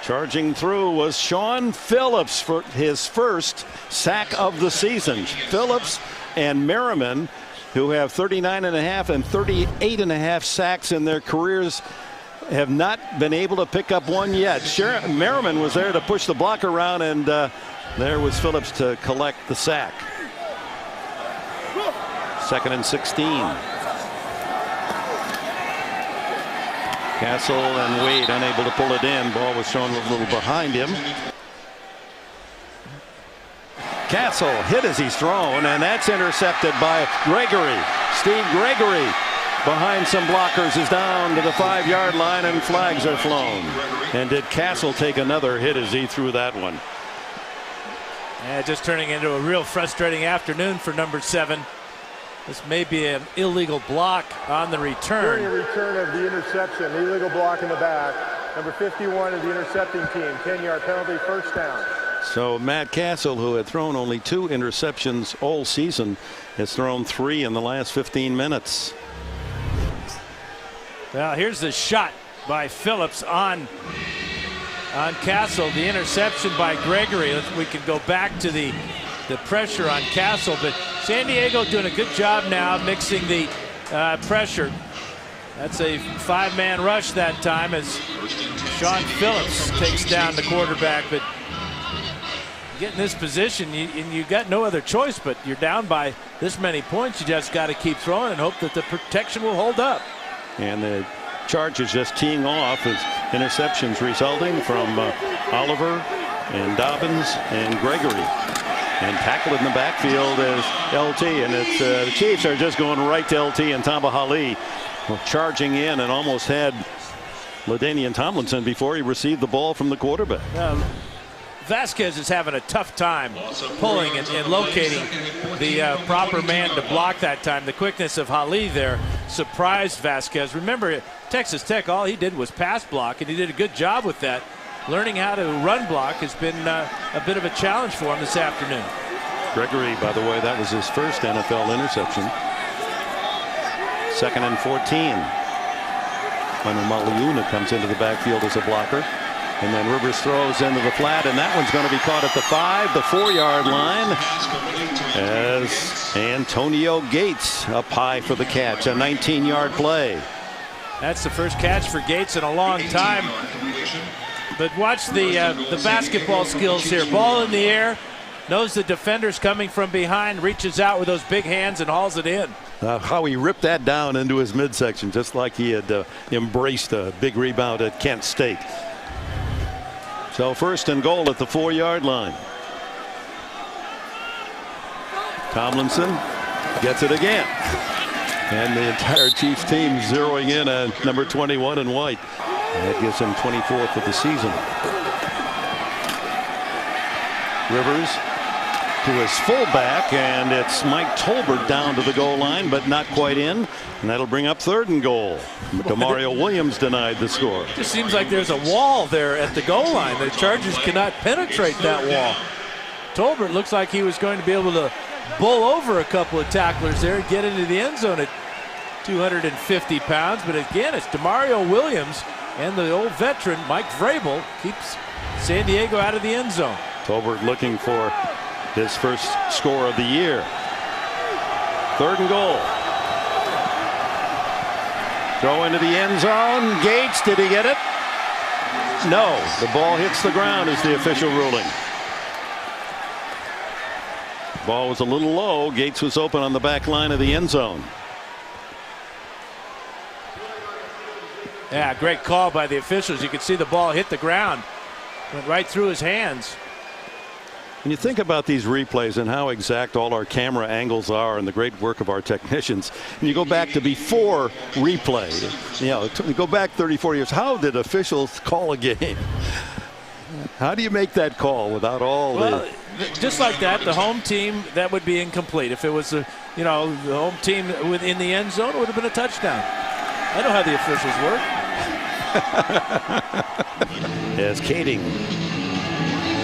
Charging through was Shaun Phillips for his first sack of the season. Phillips and Merriman, who have 39.5 and 38.5 sacks in their careers, have not been able to pick up one yet. Merriman was there to push the block around, and there was Phillips to collect the sack. 2nd and 16. Castle and Wade unable to pull it in. Ball was shown a little behind him. Castle hit as he's thrown, and that's intercepted by Gregory. Steve Gregory, behind some blockers, is down to the 5-yard line, and flags are flown. And did Castle take another hit as he threw that one? Yeah, just turning into a real frustrating afternoon for number 7. This may be an illegal block on the return. During the return of the interception, illegal block in the back. Number 51 of the intercepting team, 10-yard penalty, first down. So Matt Castle, who had thrown only 2 interceptions all season, has thrown 3 in the last 15 minutes. Well, here's the shot by Phillips on Castle. The interception by Gregory. We can go back to the pressure on Castle, but San Diego doing a good job now mixing the pressure. That's a 5-man rush that time as Shaun Phillips takes down the quarterback. But get in this position, you got no other choice, but you're down by this many points. You just got to keep throwing and hope that the protection will hold up. And the Chargers just teeing off as interceptions resulting from Oliver and Dobbins and Gregory. And tackled in the backfield as LT. And it's the Chiefs are just going right to LT, and Tamba Hali charging in and almost had LaDainian Tomlinson before he received the ball from the quarterback. Vasquez is having a tough time pulling and locating the proper man to block that time. The quickness of Hali there surprised Vasquez. Remember, Texas Tech, all he did was pass block, and he did a good job with that. Learning how to run block has been a bit of a challenge for him this afternoon. Gregory, by the way, that was his first NFL interception. 2nd and 14. Manu Maliuna comes into the backfield as a blocker. And then Rivers throws into the flat, and that one's going to be caught at the 5, the 4-yard line, as Antonio Gates up high for the catch. A 19-yard play. That's the first catch for Gates in a long time. But watch the basketball skills here. Ball in the air, knows the defender's coming from behind, reaches out with those big hands and hauls it in. How he ripped that down into his midsection, just like he had embraced a big rebound at Kent State. So 1st and goal at the 4-yard line. Tomlinson gets it again. And the entire Chiefs team zeroing in on number 21 in white. That gives him 24th of the season. Rivers to his fullback, and it's Mike Tolbert down to the goal line, but not quite in. And that'll bring up 3rd and goal. Demario Williams denied the score. It just seems like there's a wall there at the goal line. The Chargers cannot penetrate that wall. Tolbert looks like he was going to be able to bowl over a couple of tacklers there and get into the end zone at 250 pounds. But again, it's Demario Williams and the old veteran Mike Vrabel keeps San Diego out of the end zone. Tolbert looking for his first score of the year. 3rd and goal. Throw into the end zone. Gates, did he get it? No. The ball hits the ground is the official ruling. Ball was a little low. Gates was open on the back line of the end zone. Yeah, great call by the officials. You could see the ball hit the ground. Went right through his hands. When you think about these replays and how exact all our camera angles are and the great work of our technicians, and you go back to before replay, you go back 30, 40 years, how did officials call a game? How do you make that call without all Well, just like that, the home team, that would be incomplete. If it was the home team within the end zone, it would have been a touchdown. I know how the officials work. As Kading,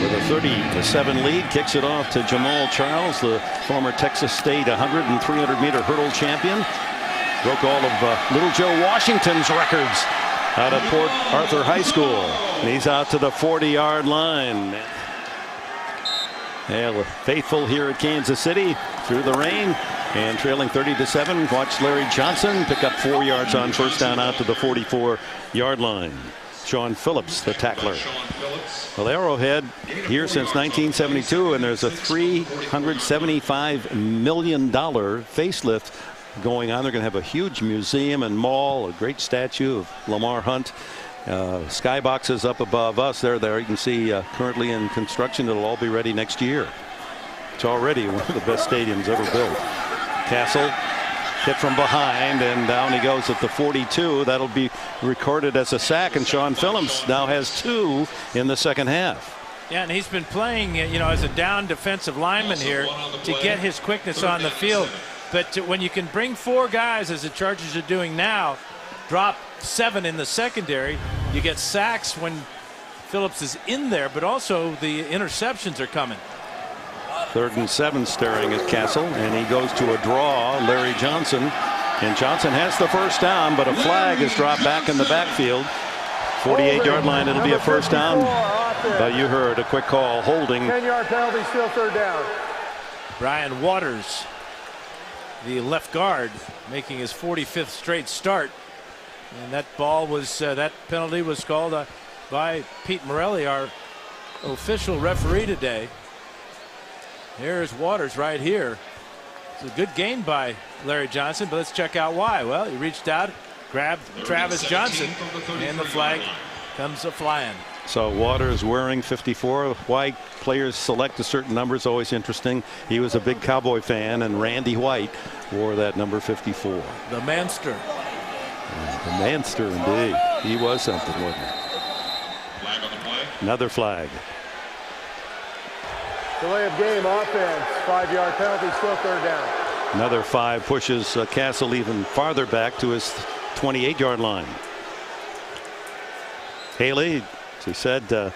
with a 30-7 lead, kicks it off to Jamal Charles, the former Texas State 100 and 300-meter hurdle champion. Broke all of Little Joe Washington's records out of Port Arthur High School. And he's out to the 40-yard line. Yeah, faithful here at Kansas City through the rain and trailing 30-7. Watch Larry Johnson pick up 4 yards on first down out to the 44-yard line. Sean Phillips, the tackler. Well, Arrowhead here since 1972, and there's a $375 million facelift going on. They're going to have a huge museum and mall, a great statue of Lamar Hunt. Skyboxes up above us. There you can see currently in construction. It'll all be ready next year. It's already one of the best stadiums ever built. Castle hit from behind, and down he goes at the 42. That'll be recorded as a sack, and Sean Phillips now has 2 in the second half. Yeah, and he's been playing, as a down defensive lineman here to get his quickness on the field. But when you can bring 4 guys, as the Chargers are doing now, drop 7 in the secondary, you get sacks when Phillips is in there, but also the interceptions are coming. 3rd and 7 staring at Castle, and he goes to a draw. Larry Johnson, and Johnson has the first down, but a flag is dropped back in the backfield. 48-yard line. It'll be a first down, but you heard a quick call holding. 10-yard penalty, still 3rd down. Brian Waters, the left guard, making his 45th straight start, and that ball was that penalty was called by Pete Morelli, our official referee today. Here's Waters right here. It's a good gain by Larry Johnson, but let's check out why. Well, he reached out, grabbed Travis Johnson, and the flag comes a-flying. So Waters wearing 54. Why players select a certain number is always interesting. He was a big Cowboy fan, and Randy White wore that number 54. The Manster. The Manster, indeed. He was something, wasn't he? Flag on the play. Another flag. Delay of game offense. 5-yard penalty, still 3rd down. Another 5 pushes Castle even farther back to his 28-yard line. Haley, as he said,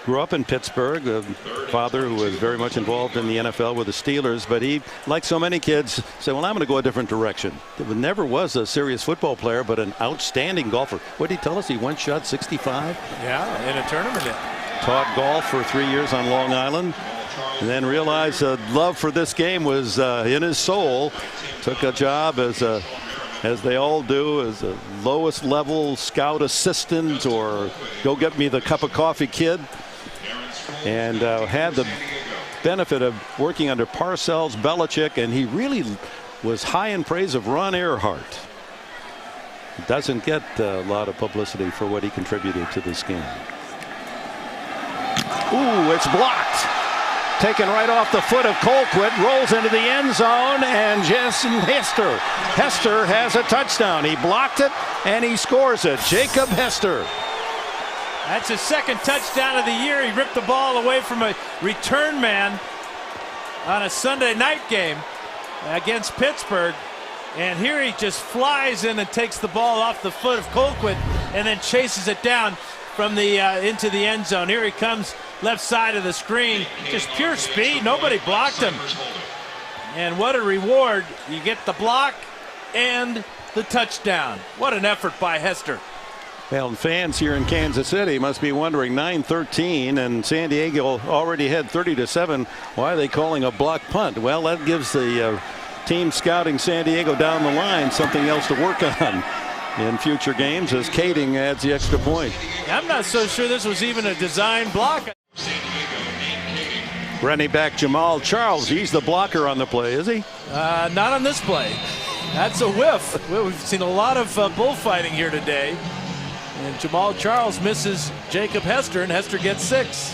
grew up in Pittsburgh. A father who was very much involved in the NFL with the Steelers, but he, like so many kids, said, well, I'm going to go a different direction. Never was a serious football player, but an outstanding golfer. What did he tell us? He once shot 65? Yeah, in a tournament. Taught golf for 3 years on Long Island, and then realized love for this game was in his soul. Took a job as they all do, as a lowest level scout assistant or go get me the cup of coffee kid, and had the benefit of working under Parcells, Belichick, and he really was high in praise of Ron Earhart. Doesn't get a lot of publicity for what he contributed to this game. Ooh, it's blocked. Taken right off the foot of Colquitt, rolls into the end zone, and Jason Hester has a touchdown. He blocked it and he scores it. Jacob Hester. That's his 2nd touchdown of the year. He ripped the ball away from a return man on a Sunday night game against Pittsburgh, and here he just flies in and takes the ball off the foot of Colquitt and then chases it down from the into the end zone. Here he comes, left side of the screen, just pure speed. Nobody blocked him, and what a reward. You get the block and the touchdown. What an effort by Hester. Well, fans here in Kansas City must be wondering, 9-13, and San Diego already had 30-7. Why are they calling a block punt? Well, that gives the team scouting San Diego down the line something else to work on in future games as Kading adds the extra point. I'm not so sure this was even a design block. Running back Jamal Charles, he's the blocker on the play, is he? Not on this play. That's a whiff. We've seen a lot of bullfighting here today. And Jamal Charles misses Jacob Hester, and Hester gets 6.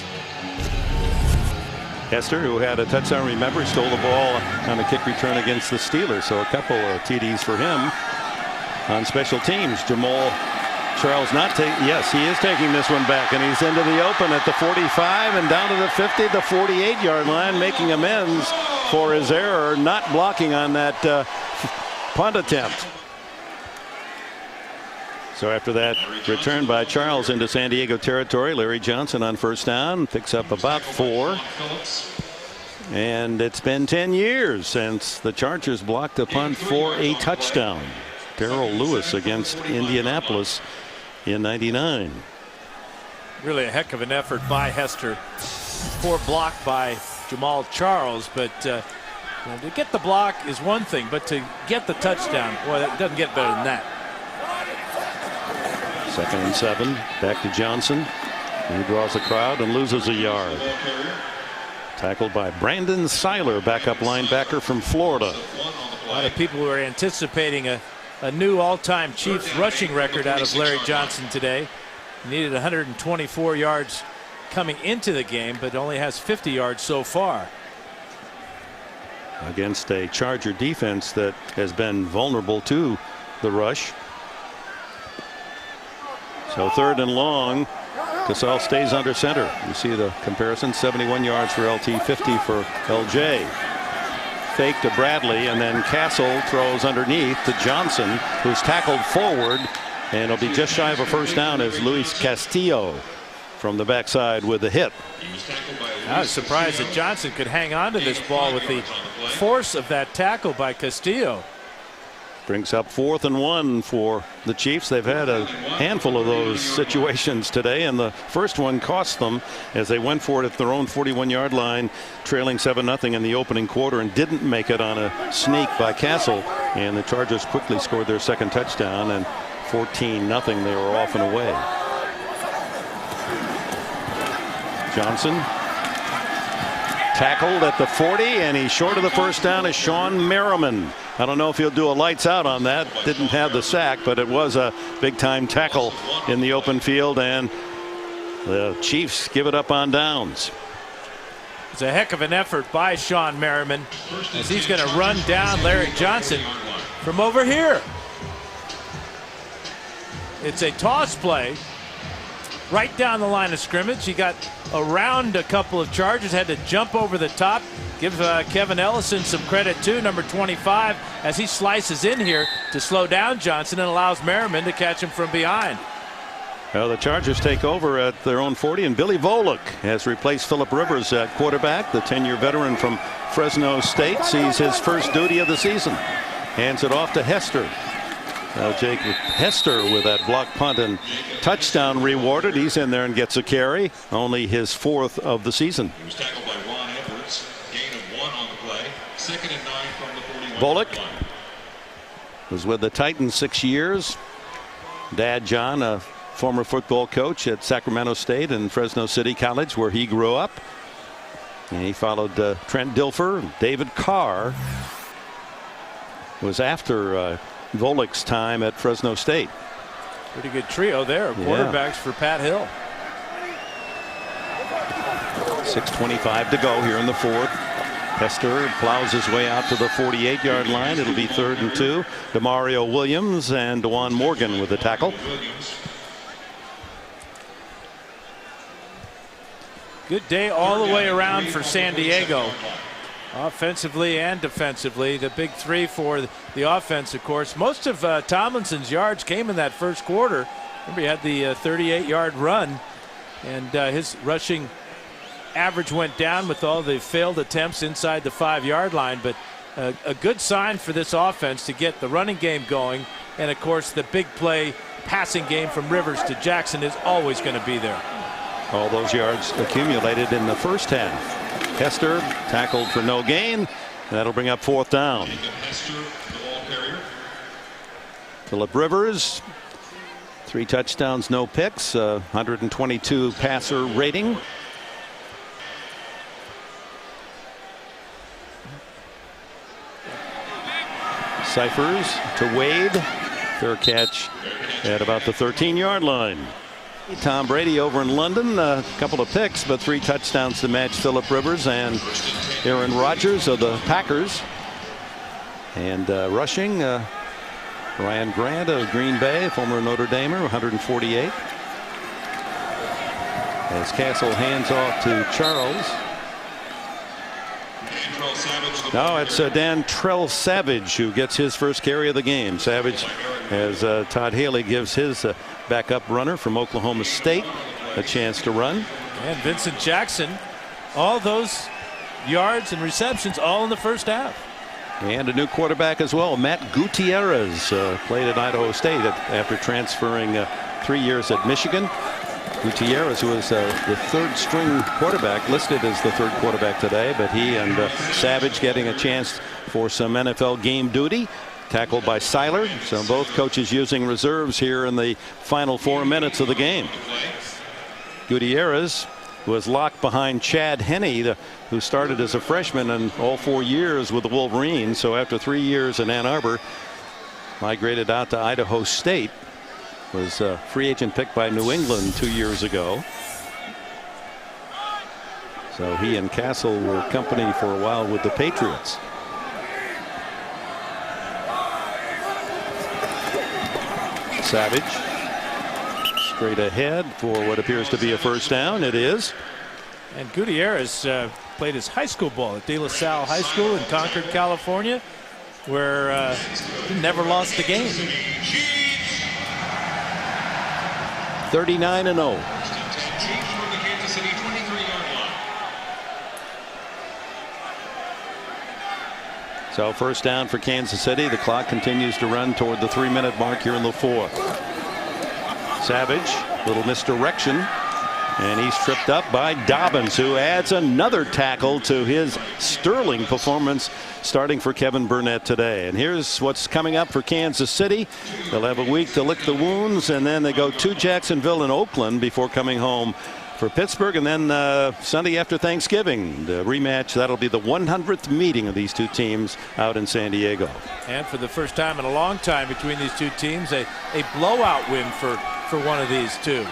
Hester, who had a touchdown, remember, stole the ball on a kick return against the Steelers. So a couple of TDs for him on special teams. Jamal Charles not take. Yes, he is taking this one back, and he's into the open at the 45 and down to the 50, the 48-yard line, making amends for his error not blocking on that punt attempt. So after that return by Charles into San Diego territory, Larry Johnson on first down picks up about 4. And it's been 10 years since the Chargers blocked a punt for a touchdown. Darrell Lewis against Indianapolis in '99. Really a heck of an effort by Hester. Poor block by Jamal Charles, but to get the block is one thing, but to get the touchdown, boy, that doesn't get better than that. 2nd and 7. Back to Johnson. He draws the crowd and loses a yard. Tackled by Brandon Seiler, backup linebacker from Florida. A lot of people were anticipating a new all-time Chiefs rushing record out of Larry Johnson today. He needed 124 yards coming into the game, but only has 50 yards so far. Against a Charger defense that has been vulnerable to the rush. So 3rd and long. Cassell stays under center. You see the comparison, 71 yards for LT, 50 for LJ. Fake to Bradley, and then Castle throws underneath to Johnson, who's tackled forward, and it'll be just shy of a first down as Luis Castillo from the backside with the hit. I was surprised that Johnson could hang on to this ball with the force of that tackle by Castillo. Brings up 4th and 1 for the Chiefs. They've had a handful of those situations today, and the first one cost them as they went for it at their own 41-yard line, trailing 7-0 in the opening quarter, and didn't make it on a sneak by Castle. And the Chargers quickly scored their second touchdown, and 14-0 they were off and away. Johnson tackled at the 40, and he's short of the first down is Sean Merriman. I don't know if he'll do a lights out on that. Didn't have the sack, but it was a big time tackle in the open field, and the Chiefs give it up on downs. It's a heck of an effort by Sean Merriman as he's going to run down Larry Johnson from over here. It's a toss play right down the line of scrimmage. He got around a couple of Chargers, had to jump over the top. Give Kevin Ellison some credit too, number 25, as he slices in here to slow down Johnson and allows Merriman to catch him from behind. Well, the Chargers take over at their own 40, and Billy Volek has replaced Phillip Rivers at quarterback. The 10-year veteran from Fresno State sees his first duty of the season. Hands it off to Hester. Now Jake Hester with that block punt and touchdown rewarded. He's in there and gets a carry. Only his 4th of the season. He was tackled by Ron Edwards. Gain of 1 on the play. 2nd and 9 from the 41. Volek was with the Titans 6 years. Dad John, a former football coach at Sacramento State and Fresno City College, where he grew up. And he followed Trent Dilfer. David Carr was after Volek's time at Fresno State. Pretty good trio there of quarterbacks for Pat Hill. 6:25 to go here in the 4th. Hester plows his way out to the 48-yard line. It'll be 3rd and 2. Demario Williams and DeJuan Morgan with the tackle. Good day all the way around for San Diego. Offensively and defensively, the big 3 for the offense, of course. Most of Tomlinson's yards came in that first quarter. Remember, he had the 38-yard run, and his rushing average went down with all the failed attempts inside the 5-yard line. But a good sign for this offense to get the running game going, and of course the big play passing game from Rivers to Jackson is always going to be there. All those yards accumulated in the first half. Hester tackled for no gain. That'll bring up 4th down. Phillip Rivers, 3 touchdowns, no picks, 122 passer rating. Cyphers to Wade. Fair catch at about the 13-yard line. Tom Brady over in London, a couple of picks, but 3 touchdowns to match Phillip Rivers and Aaron Rodgers of the Packers. And rushing Ryan Grant of Green Bay, former Notre Damer, 148. As Castle hands off to Charles. No, it's Dantrell Savage who gets his first carry of the game. Savage, as Todd Haley gives his backup runner from Oklahoma State a chance to run. And Vincent Jackson, all those yards and receptions all in the first half. And a new quarterback as well. Matt Gutierrez played at Idaho State after transferring 3 years at Michigan. Gutierrez, who is the third string quarterback, listed as the third quarterback today, but he and Savage getting a chance for some NFL game duty. Tackled by Seiler. So both coaches using reserves here in the final 4 minutes of the game. Gutierrez was locked behind Chad Henne, who started as a freshman in all 4 years with the Wolverines. So after 3 years in Ann Arbor, migrated out to Idaho State. Was a free agent picked by New England 2 years ago. So he and Castle were company for a while with the Patriots. Savage straight ahead for what appears to be a first down. It is. And Gutierrez played his high school ball at De La Salle High School in Concord, California, where he never lost a game. 39-0. So first down for Kansas City. The clock continues to run toward the 3-minute mark here in the fourth. Savage, little misdirection, and he's tripped up by Dobbins, who adds another tackle to his sterling performance starting for Kevin Burnett today. And here's what's coming up for Kansas City. They'll have a week to lick the wounds, and then they go to Jacksonville and Oakland before coming home for Pittsburgh, and then Sunday after Thanksgiving, the rematch. That'll be the 100th meeting of these two teams out in San Diego. And for the first time in a long time between these two teams, a blowout win for one of these two.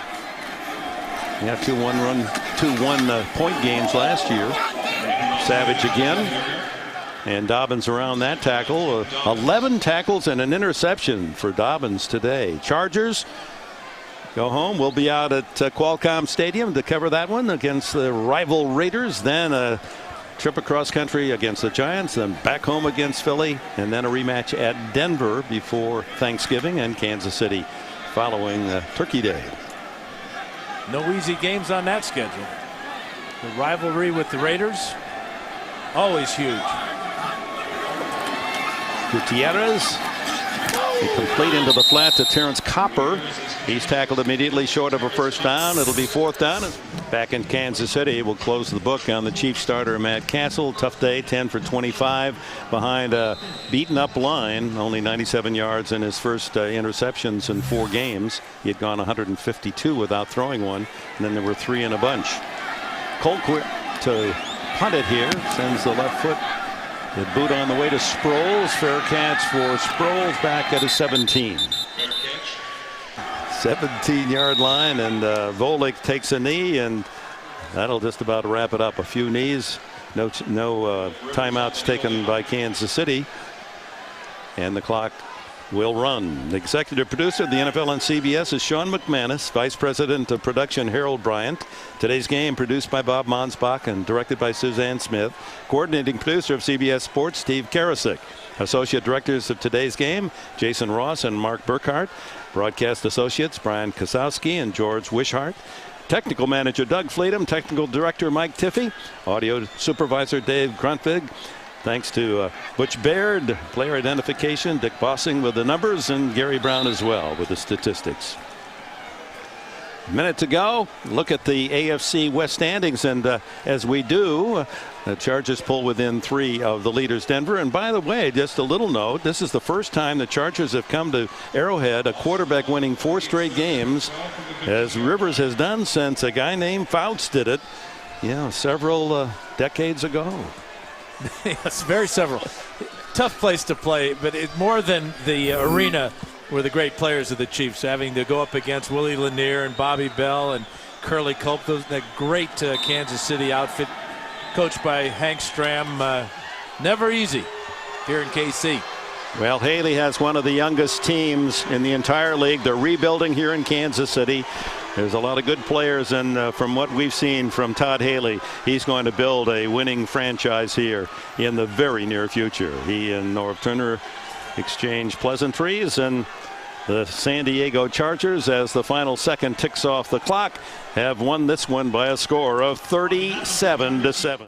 Yeah, 2-1 point games last year. Savage again. And Dobbins around that tackle. 11 tackles and an interception for Dobbins today. Chargers go home. We'll be out at Qualcomm Stadium to cover that one against the rival Raiders. Then a trip across country against the Giants. Then back home against Philly. And then a rematch at Denver before Thanksgiving, and Kansas City following Turkey Day. No easy games on that schedule. The rivalry with the Raiders, always huge. Gutierrez, complete into the flat to Terrence Copper. He's tackled immediately short of a first down. It'll be fourth down. Back in Kansas City, we'll close the book on the Chiefs starter Matt Castle. Tough day, 10 for 25 behind a beaten up line. Only 97 yards in his first interceptions in 4 games. He had gone 152 without throwing one, and then there were 3 in a bunch. Colquitt to punt it here, sends the left foot. The boot on the way to Sproles. Fair catch for Sproles back at a 17. 17-yard line, and Volek takes a knee, and that'll just about wrap it up. A few knees. No timeouts taken by Kansas City, and the clock will run. The executive producer of the NFL on CBS is Sean McManus. Vice President of Production Harold Bryant. Today's game produced by Bob Monsbach and directed by Suzanne Smith. Coordinating producer of CBS Sports, Steve Karasik. Associate directors of today's game, Jason Ross and Mark Burkhart. Broadcast associates, Brian Kosowski and George Wishart. Technical manager, Doug Fleetum. Technical director, Mike Tiffey. Audio supervisor, Dave Gruntvig. Thanks to Butch Baird, player identification, Dick Bossing with the numbers, and Gary Brown as well with the statistics. A minute to go. Look at the AFC West standings, and as we do, the Chargers pull within 3 of the leaders, Denver. And by the way, just a little note, this is the first time the Chargers have come to Arrowhead, a quarterback winning 4 straight games, as Rivers has done since a guy named Fouts did it, several decades ago. Yes, very several. Tough place to play, but more than the arena were the great players of the Chiefs, having to go up against Willie Lanier and Bobby Bell and Curly Culp. That great Kansas City outfit, coached by Hank Stram. Never easy here in KC. Well, Haley has one of the youngest teams in the entire league. They're rebuilding here in Kansas City. There's a lot of good players, and from what we've seen from Todd Haley, he's going to build a winning franchise here in the very near future. He and Norv Turner exchange pleasantries, and the San Diego Chargers, as the final second ticks off the clock, have won this one by a score of 37-7.